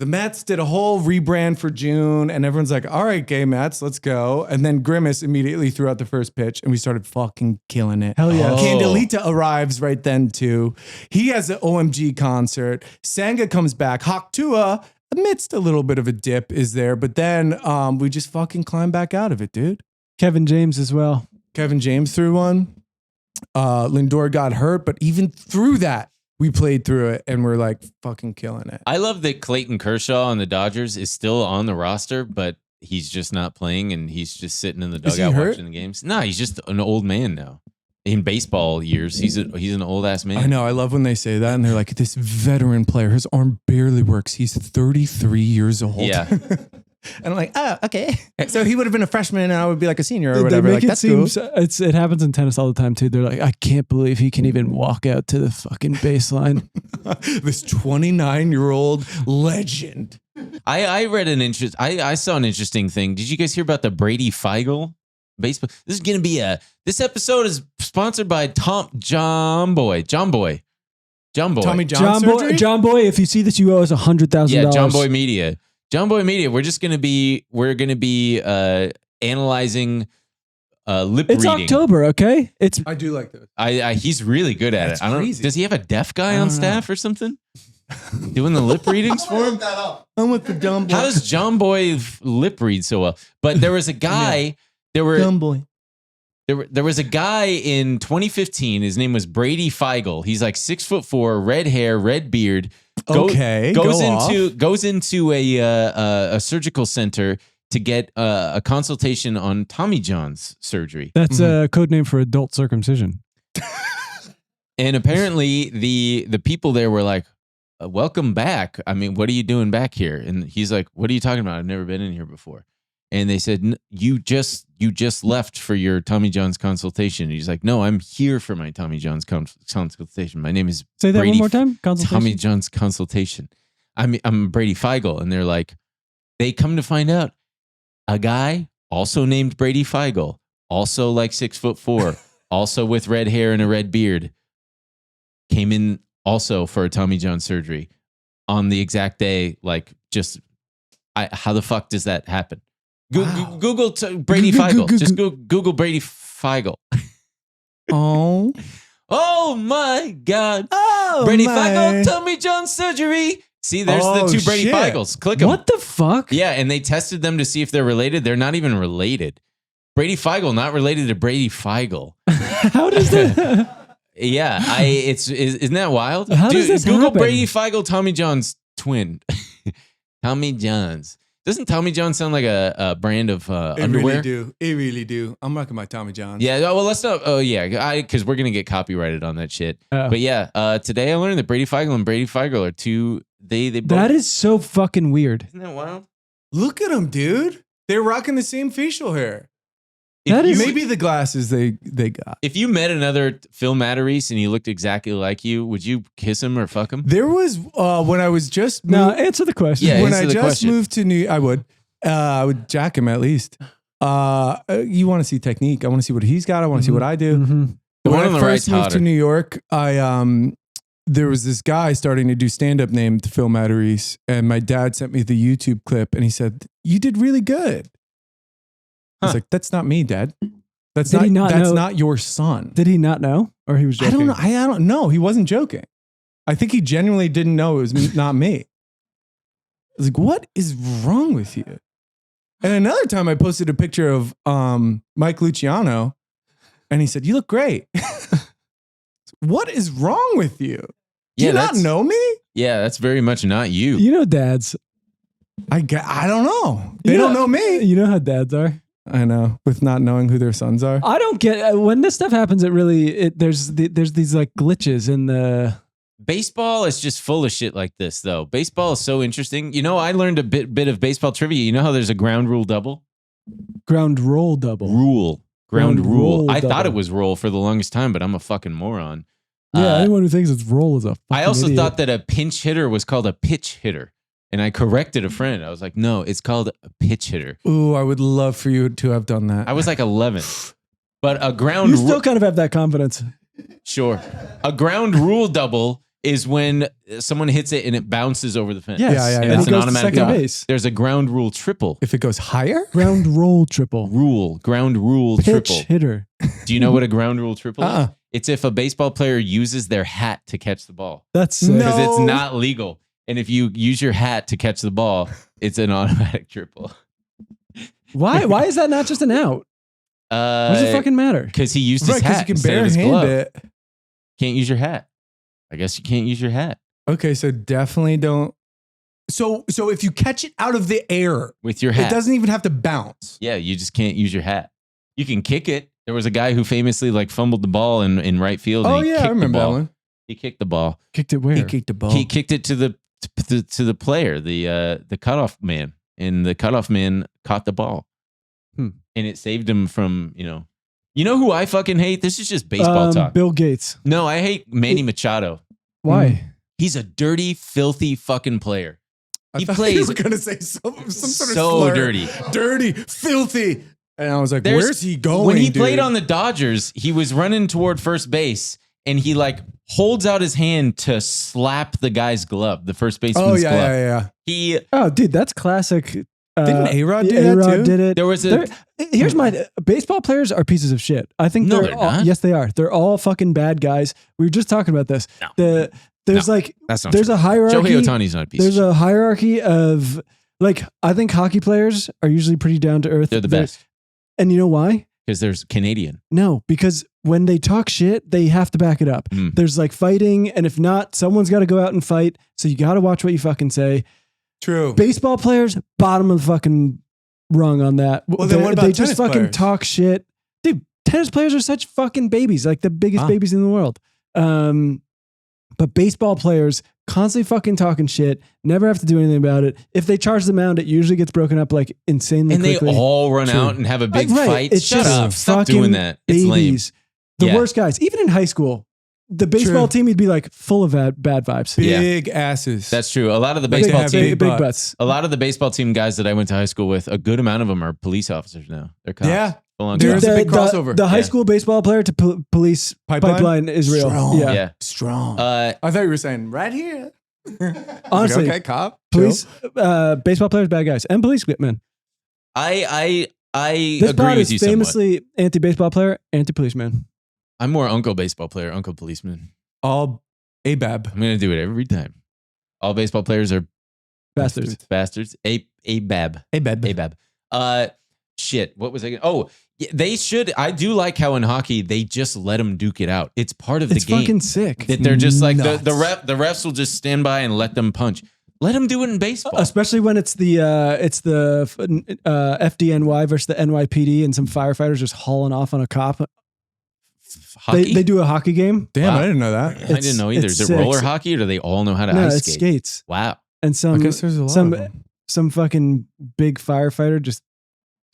the Mets did a whole rebrand for June, and everyone's like, all right, gay Mets, let's go. And then Grimace immediately threw out the first pitch, and we started fucking killing it. Hell yeah. Oh. Candelita arrives right then, too. He has an OMG concert. Sanga comes back. Hawk Tua amidst a little bit of a dip is there, but then we just fucking climb back out of it, dude. Kevin James as well. Kevin James threw one. Lindor got hurt, but even through that, we played through it and we're like fucking killing it. I love that Clayton Kershaw on the Dodgers is still on the roster, but he's just not playing and he's just sitting in the Is he dugout hurt? watching the games. No, he's just an old man now. In baseball years, he's an old ass man. I know. I love when they say that and they're like, this veteran player, his arm barely works. He's 33 years old. Yeah. And I'm like, oh, okay. So he would have been a freshman and I would be like a senior or They whatever. make Like, it that's seem cool. it happens in tennis all the time too. They're like, I can't believe he can even walk out to the fucking baseline. This 29-year-old legend. I read I saw an interesting thing. Did you guys hear about the Brady Feigl baseball? This is gonna be this episode is sponsored by John Boy. Tommy John surgery? John Boy, if you see this, you owe us $100,000. Yeah, John Boy Media. John Boy Media. We're gonna be analyzing lip It's reading. October, okay? It's I do like this. He's really good at That's it. I don't. crazy. Does he have a deaf guy I on don't staff or something? Doing the lip readings for him? I'm with the dumb boy. How does John Boy lip read so well? But there was a guy. There were dumb boy? there was a guy in 2015. His name was Brady Feigl. He's like 6'4", red hair, red beard. Okay, goes go into a surgical center to get a consultation on Tommy John's surgery. That's a code name for adult circumcision. And apparently the people there were like, welcome back. I mean, what are you doing back here? And he's like, what are you talking about? I've never been in here before. And they said, you just left for your Tommy John's consultation. And he's like, no, I'm here for my Tommy John's consultation. My name is Say that Brady one more time. Consultation. Tommy John's consultation. I'm Brady Feigl. And they're like, they come to find out a guy also named Brady Feigl, also like 6'4", also with red hair and a red beard, came in also for a Tommy John surgery on the exact day. Like, just how the fuck does that happen? Wow. Google Brady Feigl. Just Google Brady Feigl. Oh. Oh my God. Oh, Brady my. Feigl, Tommy John surgery. See, there's Oh, the two Brady shit. Feigls. Click them. What the fuck? Yeah, and they tested them to see if they're related. They're not even related. Brady Feigl, not related to Brady Feigl. How does that? Yeah, isn't that wild? How does this Google happen? Brady Feigl, Tommy John's twin. Tommy John's. Doesn't Tommy John sound like a brand of It underwear? really do. It really do. I'm rocking my Tommy John. Yeah, well, let's not. Oh, yeah, because we're gonna get copyrighted on that shit. Oh. But yeah, today I learned that Brady Feigl and Brady Feigl are two. They both. That is so fucking weird. Isn't that wild? Look at them, dude. They're rocking the same facial hair. That is Maybe the glasses they got. If you met another Phil Matarese and he looked exactly like you, would you kiss him or fuck him? There was when I was just No, moved, answer the question. Yeah, when answer I the just question. moved to New. I would jack him at least. You want to see technique? I want to see what he's got. I want to see what I do. Mhm. The When one on I the first right's moved hotter. to New York, there was this guy starting to do stand up named Phil Matarese, and my dad sent me the YouTube clip, and he said, "You did really good." I was Huh. like, "That's not me, Dad. That's Did he not that's know- not your son." Did he not know, or he was I joking? don't know. I don't know. He wasn't joking. I think he genuinely didn't know it was not me. I was like, "What is wrong with you?" And another time, I posted a picture of Mike Luciano, and he said, "You look great." What is wrong with you? Do Yeah, you not that's- know me? Yeah, that's very much not you. You know, dads. I don't know. They You don't know me. You know how dads are. I know, with not knowing who their sons are. I don't get when this stuff happens. There's these like glitches in the. Baseball is just full of shit like this, though. Baseball is so interesting. You know, I learned a bit of baseball trivia. You know how there's a ground rule double? Ground roll double. Ground Ground rule. roll I thought double. it was roll for the longest time, but I'm a fucking moron. Yeah, anyone who thinks it's roll is a. I fucking also idiot. thought that a pinch hitter was called a pitch hitter. And I corrected a friend. I was like, no, it's called a pitch hitter. Ooh, I would love for you to have done that. I was like 11. But a ground You still kind of have that confidence. Sure. A ground rule double is when someone hits it and it bounces over the fence. Yes. Yeah, yeah, And yeah. And it's he an goes to automatic second double. base. There's a ground rule triple. If it goes higher? Ground roll triple. Ground rule Pitch triple. hitter. Do you know what a ground rule triple is? Uh-uh. It's if a baseball player uses their hat to catch the ball. That's No. Because it's not legal. And if you use your hat to catch the ball, it's an automatic triple. Why? Why is that not just an out? What does it fucking matter? Because he used his Right, because hat you can instead of his barehand glove. it. Can't use your hat. I guess you can't use your hat Okay, so definitely don't. So if you catch it out of the air, with your hat. it doesn't even have to bounce. Yeah, you just can't use your hat. You can kick it. There was a guy who famously like fumbled the ball in right field. And Oh he yeah, I kicked the remember that ball. one. He kicked the ball. Kicked it where? He kicked the ball. He kicked it to the player, the cutoff man, and the cutoff man caught the ball, Hmm. and it saved him from You know who I fucking hate? This is just baseball talk. Bill Gates. No, I hate Manny Machado. Why? He's a dirty, filthy fucking player. I He thought plays you were gonna say some sort of so slur. dirty. Filthy. And I was like, There's- where's he going? When he dude? played on the Dodgers, he was running toward first base, and he like holds out his hand to slap the guy's glove, the first baseman's glove. yeah. He Oh, dude, that's classic. Didn't A-Rod do that A-Rod too? did it. there was a There- Here's my baseball players are pieces of shit. I think No, they're they're all, not. yes, they are. They're all fucking bad guys. We were just talking about this. No. There's No, like that's not there's true. a hierarchy. Shohei Ohtani's not a piece. There's of shit. a hierarchy of like I think hockey players are usually pretty down to earth. They're the best And you know why? because there's Canadian. No, because when they talk shit, they have to back it up. Mm. There's like fighting, and if not, someone's got to go out and fight. So you got to watch what you fucking say. True. Baseball players, bottom of the fucking rung on that. Well, then what about they just tennis fucking players? talk shit. Dude, tennis players are such fucking babies, like the biggest Wow. babies in the world. But baseball players constantly fucking talking shit, never have to do anything about it. If they charge the mound, it usually gets broken up like insanely And quickly. they all run True. out and have a big Right, fight. It's Shut just up. Stop fucking doing that. It's lame. babies. The Yeah. worst guys. Even in high school, the baseball True. team would be like full of bad vibes. Yeah. Big asses. That's true. A lot of the Like they baseball have team, Big butts. butts. a lot of the baseball team guys that I went to high school with, a good amount of them are police officers now. They're cops. Yeah. Full-on Dude, cops. There's a big crossover. The high Yeah. school baseball player to police pipeline is real. Strong. Yeah. Yeah. Strong. Uh, I thought you were saying right here. Honestly, okay, cop. police, baseball players, bad guys, and police men. I This agree pod with is you somewhat. famously anti-baseball player, anti-policeman. I'm more uncle baseball player, uncle policeman. All ABAB. I'm gonna do it every time. All baseball players are Bastards. bastards. ABAB. ABAB. ABAB. Shit. What was I gonna? Oh, yeah, they should. I do like how in hockey they just let them duke it out. It's part of It's the game. fucking sick. That they're just like the Nuts. the refs will just stand by and let them punch. Let them do it in baseball. Especially when it's the FDNY versus the NYPD and some firefighters just hauling off on a cop. Hockey? They do a hockey game. Damn, Wow. I didn't know that. I didn't know either. it's Is it roller sick. hockey or do they all know how to No, ice it's skate? skates. Wow. And I some guess there's a lot some of them. some fucking big firefighter just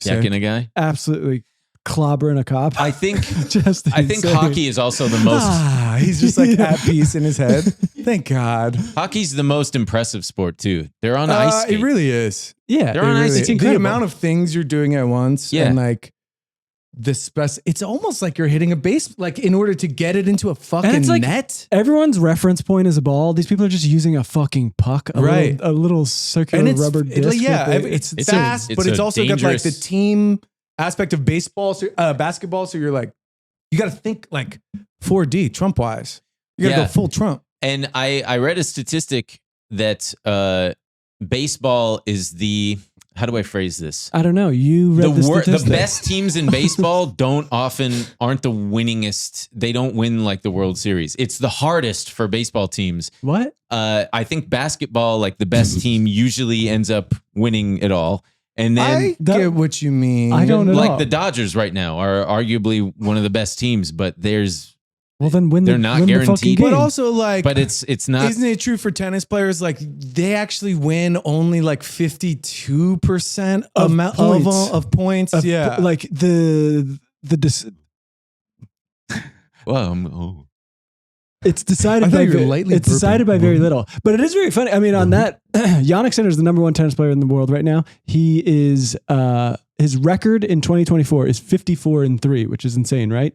Decking a guy. absolutely clobbering a cop. I think just I think insane. hockey is also the most He's just like at peace in his head. Thank God. hockey's the most impressive sport too. They're on ice skate. It really is. Yeah, They're on ice. It's The incredible. amount of things you're doing at once, Yeah. and like it's almost like you're hitting a base, like in order to get it into a fucking it's like- net. Everyone's reference point is a ball. These people are just using a fucking puck, Right. a little circular And it's rubber disc. like, yeah, that they- it's It's a- fast, it's but it's a also got like the dangerous- team aspect of baseball, basketball. So you're like, you got to think like 4D Trump wise. You got to Yeah. go full Trump. And I read a statistic that baseball is the how do I phrase this? I don't know. You read the The statistic. best teams in baseball aren't the winningest. They don't win like the World Series. It's the hardest for baseball teams. What? I think basketball, like the best team, usually ends up winning it all. And then I get what you mean. I don't know. like the Dodgers right now are arguably one of the best teams, but Well, then win They're the, not win the fucking guaranteed. game. But also like, it's not. isn't it true for tennis players? Like they actually win only like 52% Of amount points. of points. Of- Yeah. like Well, it's I decided thought by you were lightly it's decided by burping. very little. But it is very funny. I mean, on that, Yannick Sinner is the number one tennis player in the world right now. He is his record in 2024 is 54-3, which is insane, right?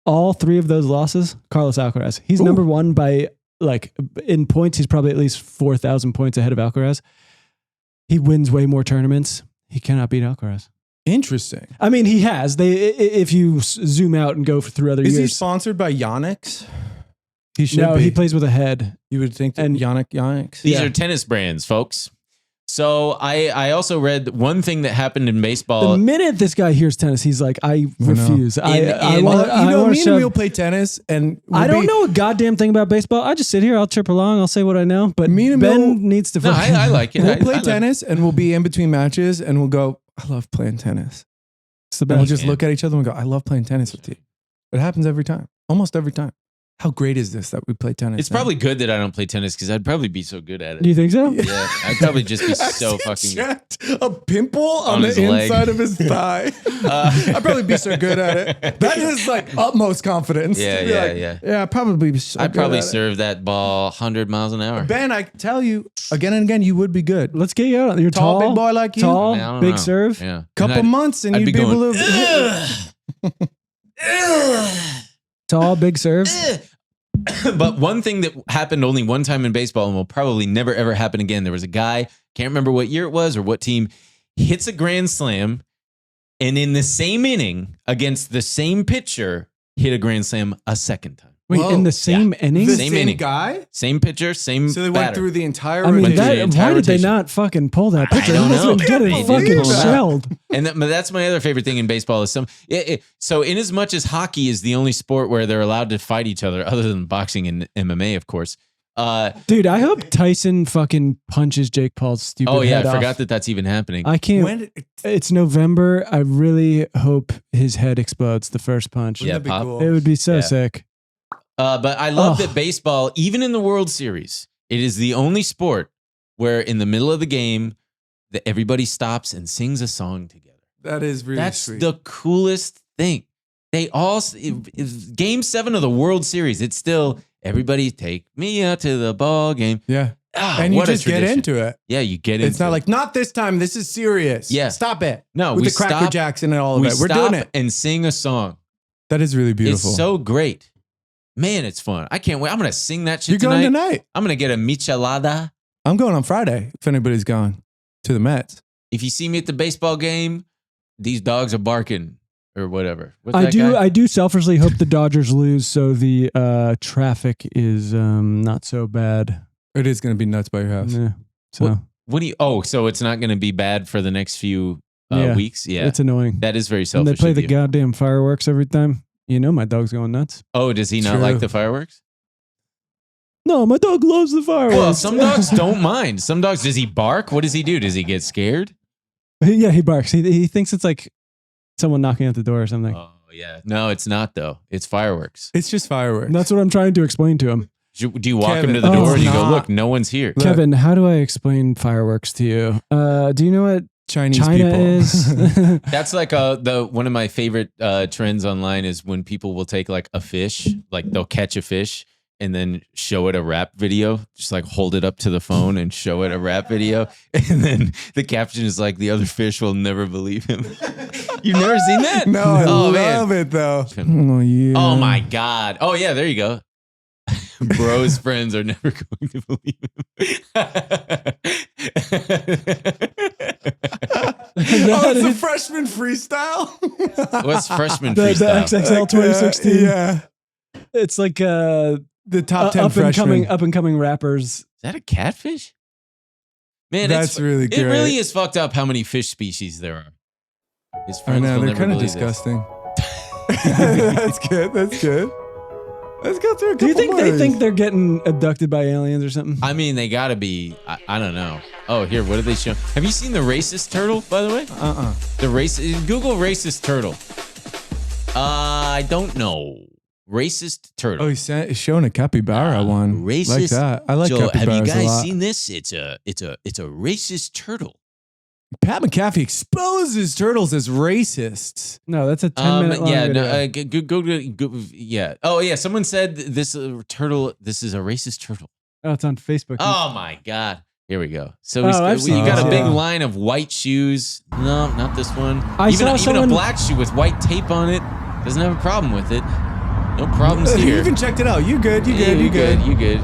All three of those losses, Carlos Alcaraz. He's Ooh. number one by like in points. He's probably at least 4,000 points ahead of Alcaraz. He wins way more tournaments. He cannot beat Alcaraz. Interesting. I mean, he has. If you zoom out and go through other Is he years, sponsored by Yonex? He should No, be. he plays with a head. You would think that And- Yannick. These are tennis brands, folks. So I also read one thing that happened in baseball. The minute this guy hears tennis, he's like, I refuse. I Well, want you know, to me and Emil play tennis, and I don't know a goddamn thing about baseball. I just sit here, I'll chirp along, I'll say what I know. But Me and Ben Emil- needs to. No, I like it. We'll I play like- tennis, and we'll be in between matches, and we'll go, I love playing tennis. It's the And we'll best. just look at each other and go, I love playing tennis with you. It happens every time, almost every time. How great is this that we play tennis? It's probably good that I don't play tennis because I'd probably be so good at it. Do you think so? Yeah, I'd probably just be so He fucking good. checked a pimple on the his leg. inside of his thigh. I'd probably be so good at it. That is like utmost confidence. Yeah, To be yeah, like, yeah. Yeah, I'd probably be so I'd good probably at it. serve that ball 100 miles an hour. Ben, I tell you again and again, you would be good. Let's get you out. You're Tall, tall, big boy like you. tall, Man, I don't big know. serve. Yeah. Couple And months and I'd you'd be be able going, to. Tall, big serve. But one thing that happened only one time in baseball and will probably never ever happen again. There was a guy, can't remember what year it was or what team, hits a grand slam, and in the same inning against the same pitcher, hit a grand slam a second time. Wait, Whoa. in the same inning? The Same same inning. guy? Same pitcher, same So they went batter. through the entire I mean, Went through rotation. the that, entire why did they rotation. not fucking pull that picture? don't He must know. have been getting They fucking didn't pull it out. shelled. And that's my other favorite thing in baseball is so in as much as hockey is the only sport where they're allowed to fight each other, other than boxing and MMA, of course. Dude, I hope Tyson fucking punches Jake Paul's stupid Oh yeah, head I off. forgot that that's even happening. I can't. When, It's November. I really hope his head explodes the first punch. Yeah, wouldn't that be Pop. cool? It would be so Yeah. sick. But I love Oh. that baseball, even in the World Series, it is the only sport where in the middle of the game that everybody stops and sings a song together. That is really That's sweet. the coolest thing. They all Game 7 of the World Series. It's still everybody take me out to the ball game. yeah. Ah, And you what a just get tradition. into it. Yeah, you get into It's not it. like, not this time. This is serious. Yeah. Stop it. No, With we the Cracker stop- Jackson and all of we it. We're stop doing it. and sing a song. That is really beautiful. It's so great. Man, it's fun. I can't wait. I'm going to sing that shit You're going tonight. tonight. I'm going to get a michelada. I'm going on Friday if anybody's going to the Mets. If you see me at the baseball game, these dogs are barking or whatever. What's I that do. guy? I do selfishly hope the Dodgers lose, so the traffic is not so bad. It is going to be nuts by your house. Yeah. So What do you? Oh, so it's not going to be bad for the next few Yeah. weeks. Yeah, it's annoying. that is very And selfish. they play of the you. goddamn fireworks every time. You know my dog's going nuts. Oh, does he not True. like the fireworks? No, my dog loves the fireworks. Well, some dogs don't mind. Some dogs. Does he bark? What does he do? Does he get scared? Yeah, he barks. He thinks it's like someone knocking at the door or something. Oh yeah. No, it's not though. It's fireworks. It's just fireworks. And that's what I'm trying to explain to him. Do you walk him Kevin, to the oh, door and you go, not. look, no one's here? Look. Kevin, how do I explain fireworks to you? Do you know what Chinese China people. is? That's like one of my favorite trends online is when people will take like a fish, like they'll catch a fish and then show it a rap video, just like hold it up to the phone and show it a rap video. And then the caption is like, the other fish will never believe him. You've never seen that? No, I Oh, man. love it though. Oh, yeah. Oh my God. Oh yeah, there you go. Bro's friends are never going to believe him. Oh, it's a freshman freestyle. What's freshman the freestyle? XXL 2016. Yeah. It's like The top 10 up and freshmen. coming rappers. Is that a catfish? Man, That's really It great. really is fucked up how many fish species there are. His I friends know, will they're never kind of believe this. disgusting. That's good. That's good. Let's go through a couple Do you think more. they think they're getting abducted by aliens or something? I mean, they gotta be. I don't know. Oh, here, what did they show? Have you seen the racist turtle, by the way? The Google racist turtle. I don't know. Racist turtle. Oh, he's showing a capybara one. Racist. Like that. I like Joe, capybaras have you a guys lot. seen this? It's a racist turtle. Pat McAfee exposes turtles as racists. No, that's a 10-minute long Yeah, video. no, go, yeah. Oh, yeah. Someone said this turtle. This is a racist turtle. Oh, it's on Facebook. Oh my God. Here we go. So I've you seen got a this, big yeah. line of white shoes. No, not this one. I saw Even a someone- black shoe with white tape on it. Doesn't have a problem with it. No problems You here. even checked it out. You good. You Yeah, good. You good. You good.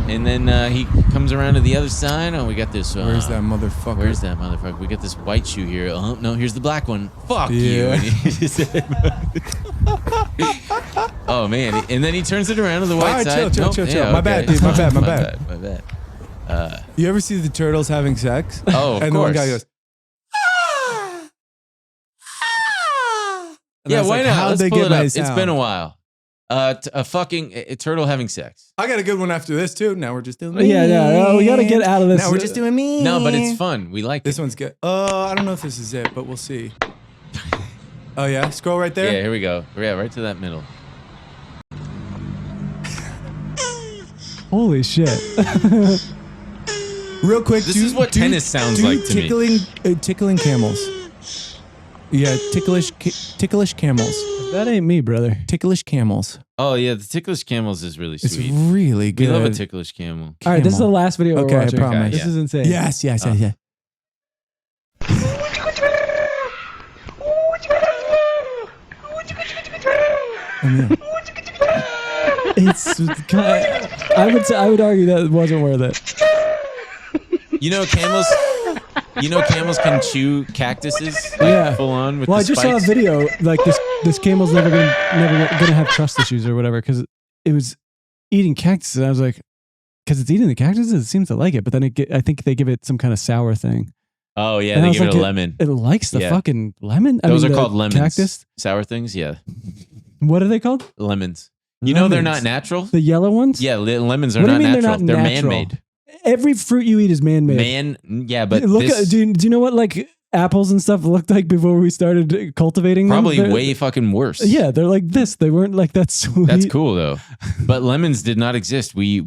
And then he comes around to the other side. Oh, we got this. Where's that motherfucker? Where's that motherfucker? We got this white shoe here. Oh, no, here's the black one. Fuck Yeah. you. Oh man! And then he turns it around to the white All right, side. chill. Yeah, My bad, dude. My bad. My bad. You ever see the turtles having sex? Oh, of and course. the one guy goes, and I Yeah, was why like, not? how'd Let's they pull get it up. my It's sound? been a while. A fucking turtle having sex. I got a good one after this too. Now we're just doing me. Yeah, we got to get out of this. Now we're just doing me. No, but it's fun. We like This it. one's good. I don't know if this is it, but we'll see. Oh yeah, scroll right there. Yeah, here we go. Yeah, right to that middle. Holy shit. Real quick, This is what tennis sounds like to me. Tickling camels. Yeah, ticklish camels. That ain't me, brother. Ticklish camels. Oh yeah, the ticklish camels is really It's sweet. really We good. love a ticklish camel. All right, this is the last video Okay, I we're watching. promise. This is insane. Yes. It's kind of, I would argue that it wasn't worth it. You know camels can chew cactuses. Like, Yeah. full on with Well, the I just saw a spikes. video like this camel's never gonna have trust issues or whatever because it was eating cactuses. And I was like, because it's eating the cactuses, it seems to like it, but then I think they give it some kind of sour thing. Oh yeah, And I they was give like, it a lemon. It likes the Yeah. fucking lemon. Those are the called lemons. Cactus. Sour things, yeah. What are they called? Lemons. You know they're not Lemons. natural? The yellow ones. Yeah, lemons are What do not you mean they're natural. not They're natural? man-made. Every fruit you eat is man-made. Yeah, but Look, this do you know what like apples and stuff looked like before we started cultivating them? probably They're- way fucking worse. Yeah, they're like this. They weren't like that sweet. That's cool though. But lemons did not exist. We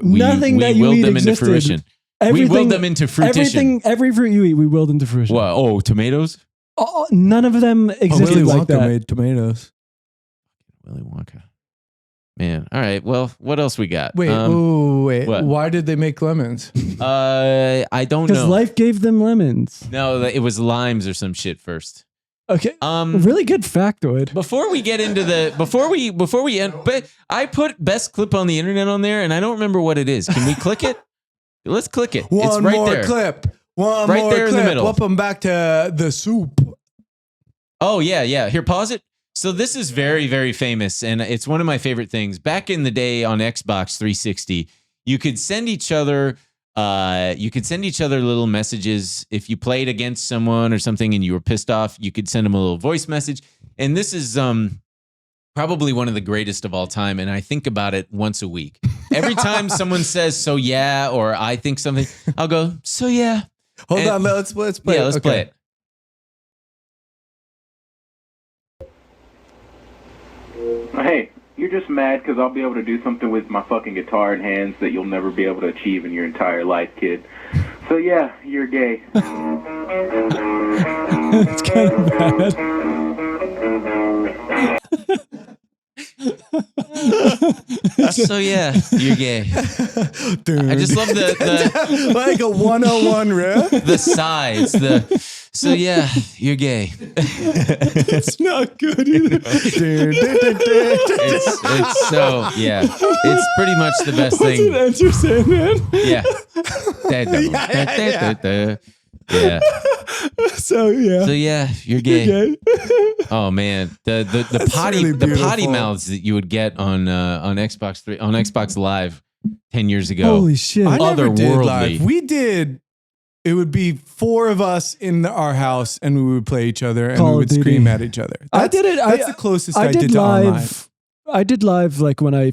Nothing that you willed eat them into existed. fruition. Everything, we willed them into fruition. Every fruit you eat, we willed into fruition. What? Oh, tomatoes? Oh, none of them existed Willy like Wonka that. made tomatoes. Willy Wonka. Man. All right. Well, what else we got? Wait. what? Why did they make lemons? I don't Because know. life gave them lemons. No, it was limes or some shit first. Okay. Um, Really good factoid. Before we get into the before we end, but I put best clip on the internet on there, and I don't remember what it is. Can we click it? Let's click it. It's One right more there. clip. One Right more there in clip. the middle. Flip them back to the soup. Oh yeah. Here, pause it. So this is very, very famous, and it's one of my favorite things. Back in the day on Xbox 360, you could send each other little messages. If you played against someone or something and you were pissed off, you could send them a little voice message. And this is probably one of the greatest of all time, and I think about it once a week. Every time someone says "so yeah" or I think something, I'll go "so yeah." Hold And- on, let's play. Yeah, let's play it. Hey, you're just mad because I'll be able to do something with my fucking guitar in hands that you'll never be able to achieve in your entire life, kid. So yeah, you're gay. It's kind of bad. So yeah, you're gay. Dude. I just love the like a 101 riff. the sighs. So yeah, you're gay. It's not good either. It's so yeah. It's pretty much the best What's thing. an Enter Sandman? Yeah. Yeah. So yeah. So yeah, you're gay. Okay. Oh man, the That's potty really the potty beautiful. mouths that you would get on Xbox Live 10 years ago. Holy shit. I never did Otherworldly. live. We did. It would be 4 of us in our house, and we would play each other, and Call we of would Duty. scream at each other. I did it. That's the closest I did to live. online. I did live like when I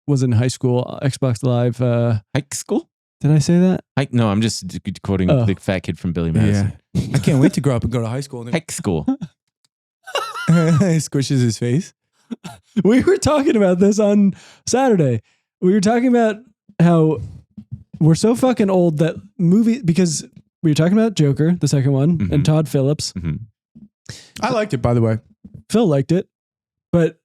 was in high school. Xbox Live. High school? Did I say that? No, I'm just quoting Oh. the fat kid from Billy Madison. Yeah, I can't wait to grow up and go to high school. High school. He squishes his face. We were talking about this on Saturday. We were talking about how we're so fucking old that because we were talking about Joker, the second one, Mhm. and Todd Phillips. Mhm. I liked it, by the way. Phil liked it, but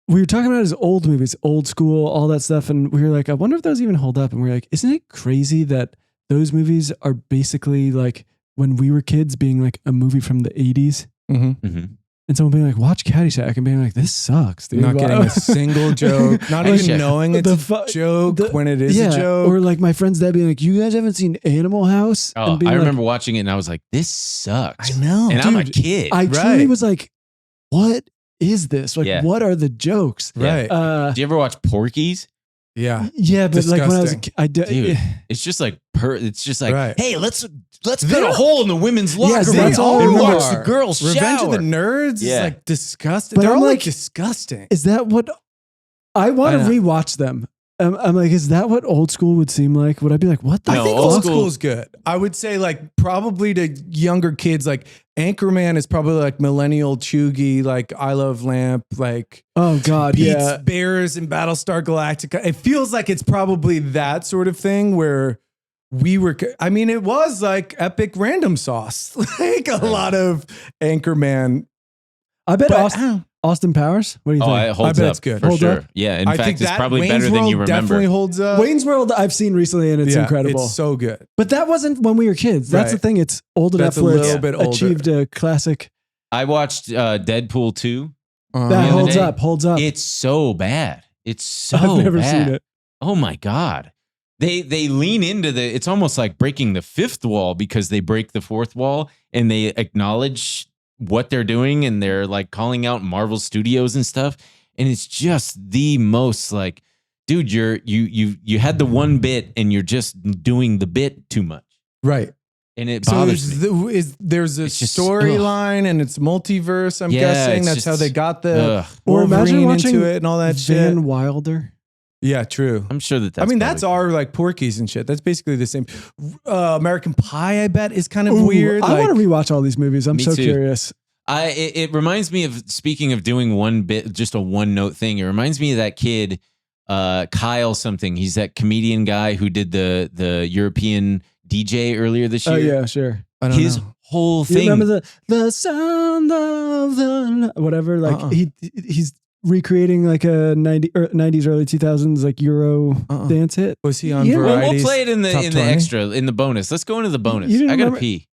we were talking about his old movies, old school, all that stuff. And we were like, I wonder if those even hold up. And we were like, isn't it crazy that those movies are basically like when we were kids being like a movie from the 80s? Mm-hmm. Mhm. And someone being like, watch Caddyshack and being like, this sucks, dude. Not getting a single joke, not even Caddyshack. knowing it's a joke when it is a joke. Or like my friend's dad being like, you guys haven't seen Animal House? Oh, And being I like, remember watching it and I was like, this sucks. I know. And I'm a dude. kid. I truly Right. was like, what is this? Like, Yeah. what are the jokes? Right. Do you ever watch Porky's? Yeah. Yeah, but like when I was a Disgusting. kid, Dude, it's just like it's just like, Right. hey, let's cut a hole in the women's locker room that's all I and remember. watch the girls Revenge shower. of the Nerds is Yeah. like disgusting. But They're I'm all like like- disgusting. is that what I want I to know. rewatch them? I'm like, is that what old school would seem like? Would I be like, what the No, I think fuck? old old school school- is good. I would say like probably to younger kids, like Anchorman is probably like millennial chuggy, like I Love Lamp, like Oh God, Beats yeah. Bears and Battlestar Galactica. It feels like it's probably that sort of thing where we were. I mean, it was like epic random sauce, like a lot of Anchorman. I bet But, Austin Powers. What do you Oh, think? it holds bet up it's good. for Holds sure. up? Yeah, in I fact, think it's that probably Wayne's better than World you remember. definitely holds up. Wayne's World I've seen recently and it's Yeah, incredible. It's so good. But that wasn't when we were kids. That's Right. the thing. It's old enough That's a where little it's bit older. achieved a classic. I watched Deadpool 2. That The other holds day. up. Holds up. It's so bad. It's so I've never bad. seen it. Oh my God. They lean into it's almost like breaking the fifth wall because they break the fourth wall and they acknowledge what they're doing and they're like calling out Marvel Studios and stuff. And it's just the most like, dude, you had the one bit and you're just doing the bit too much. Right. And it So bothers me. there's a It's just- storyline and it's multiverse. I'm Yeah, guessing it's that's just- how they got the Ugh. Or imagine Wolverine watching into it and all that Van shit. Wilder. Yeah, true. I'm sure that's I mean, probably that's our like Porky's and shit. That's basically the same. American Pie, I bet, is kind of Ooh, weird. I like, want to rewatch all these movies. I'm Me so too. curious. It reminds me of, speaking of doing one bit, just a one note thing. It reminds me of that kid, Kyle something. He's that comedian guy who did the European DJ earlier this year. Oh yeah, sure. I don't His know. whole You thing. remember the sound of the whatever? Like Uh-uh. he's recreating like a 90s early 2000s like Euro dance hit. Was he on Yeah, Well, Variety's we'll play it in the Top 20? extra, in the bonus. Let's go into the bonus. You didn't I gotta remember- pee.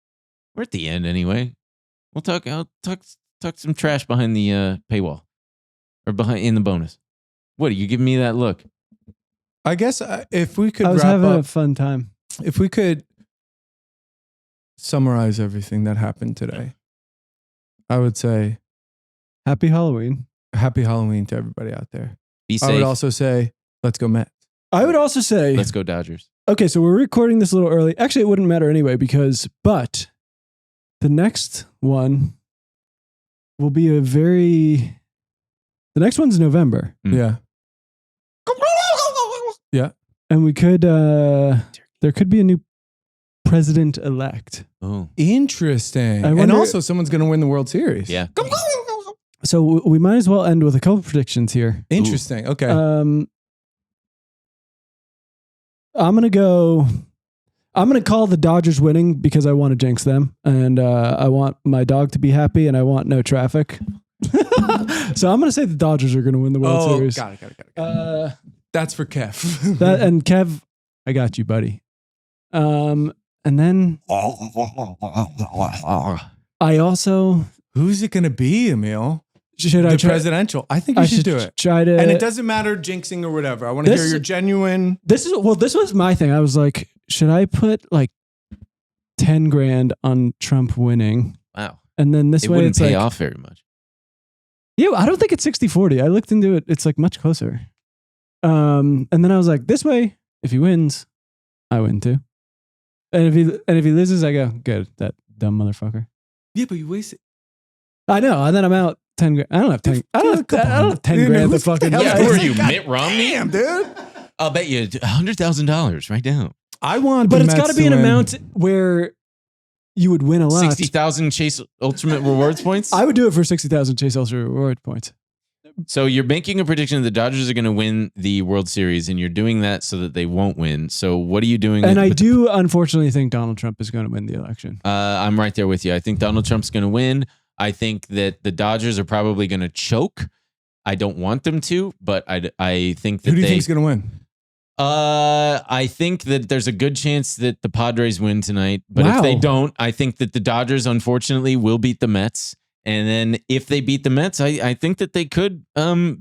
We're at the end anyway. I'll talk some trash behind the paywall or in the bonus. What are you giving me that look? I guess if we could I was wrap having a up, fun time. if we could summarize everything that happened today, I would say Happy Halloween. happy Halloween to everybody out there. Be I would safe. also say, let's go Mets. I would also say, Let's go Dodgers. okay, so we're recording this a little early. Actually, it wouldn't matter anyway but the next one will be the next one's November. Mm. Yeah. Yeah. And we could, there could be a new president elect. Oh, Interesting. I And wonder- also, someone's going to win the World Series. yeah. So we might as well end with a couple predictions here. Interesting. Okay. I'm gonna call the Dodgers winning because I want to jinx them, and I want my dog to be happy, and I want no traffic. So I'm gonna say the Dodgers are gonna win the World Series. Got it. That's for Kev. That and Kev, I got you, buddy. And then I also Who's it going to be, Emil? should I The try, presidential. I think you I should do it. try to. And it doesn't matter jinxing or whatever. I want to This- hear your genuine. This was my thing. I was like, should I put like 10 grand on Trump winning? Wow. And then this It way wouldn't it's pay like, off very much. yeah, I don't think it's 60-40. I looked into it. It's like much closer. And then I was like, this way, if he wins, I win too. And if he loses, I go, good, that dumb motherfucker. Yeah, but you wasted. I know. And then I'm out 10 grand. I don't have 10. I don't have 10 grand to fucking. hell Yeah, is who are this you, guy? Mitt Romney? Damn, dude. I'll bet you $100,000 right now. I want, But the it's got Mets to be an win. amount where you would win a lot. 60,000 Chase Ultimate Rewards points. I would do it for 60,000 Chase Ultra reward points. So you're making a prediction that the Dodgers are going to win the World Series, and you're doing that so that they won't win. So what are you doing? And I with do unfortunately think Donald Trump is going to win the election. I'm right there with you. I think Donald Trump's going to win. I think that the Dodgers are probably going to choke. I don't want them to, but I think that Who do you they. think's going to win? I think that there's a good chance that the Padres win tonight, but if Wow. they don't, I think that the Dodgers unfortunately will beat the Mets. And then if they beat the Mets, I think that they could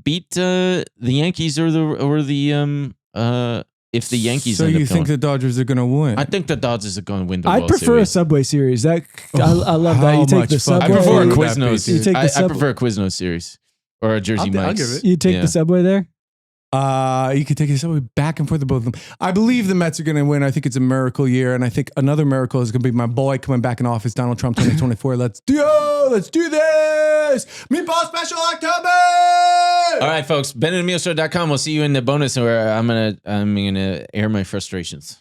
beat the Yankees or the if the Yankees. So end you up think going. the Dodgers are going to win? I think the Dodgers are going to win the I World prefer Series. a Subway series. I love that. How You take much the fun Subway. I prefer a would that be, Quiznos. dude? You take the I Subway. prefer a Quiznos series. or a Jersey I'll Mike's. give it. You take Yeah. the subway there? You could take it back and forth to both of them. I believe the Mets are going to win. I think it's a miracle year, and I think another miracle is going to be my boy coming back in office, Donald Trump, 2024. Let's do this. Meatball special October. All right, folks. BenandEmilShow.com. We'll see you in the bonus where I'm gonna air my frustrations.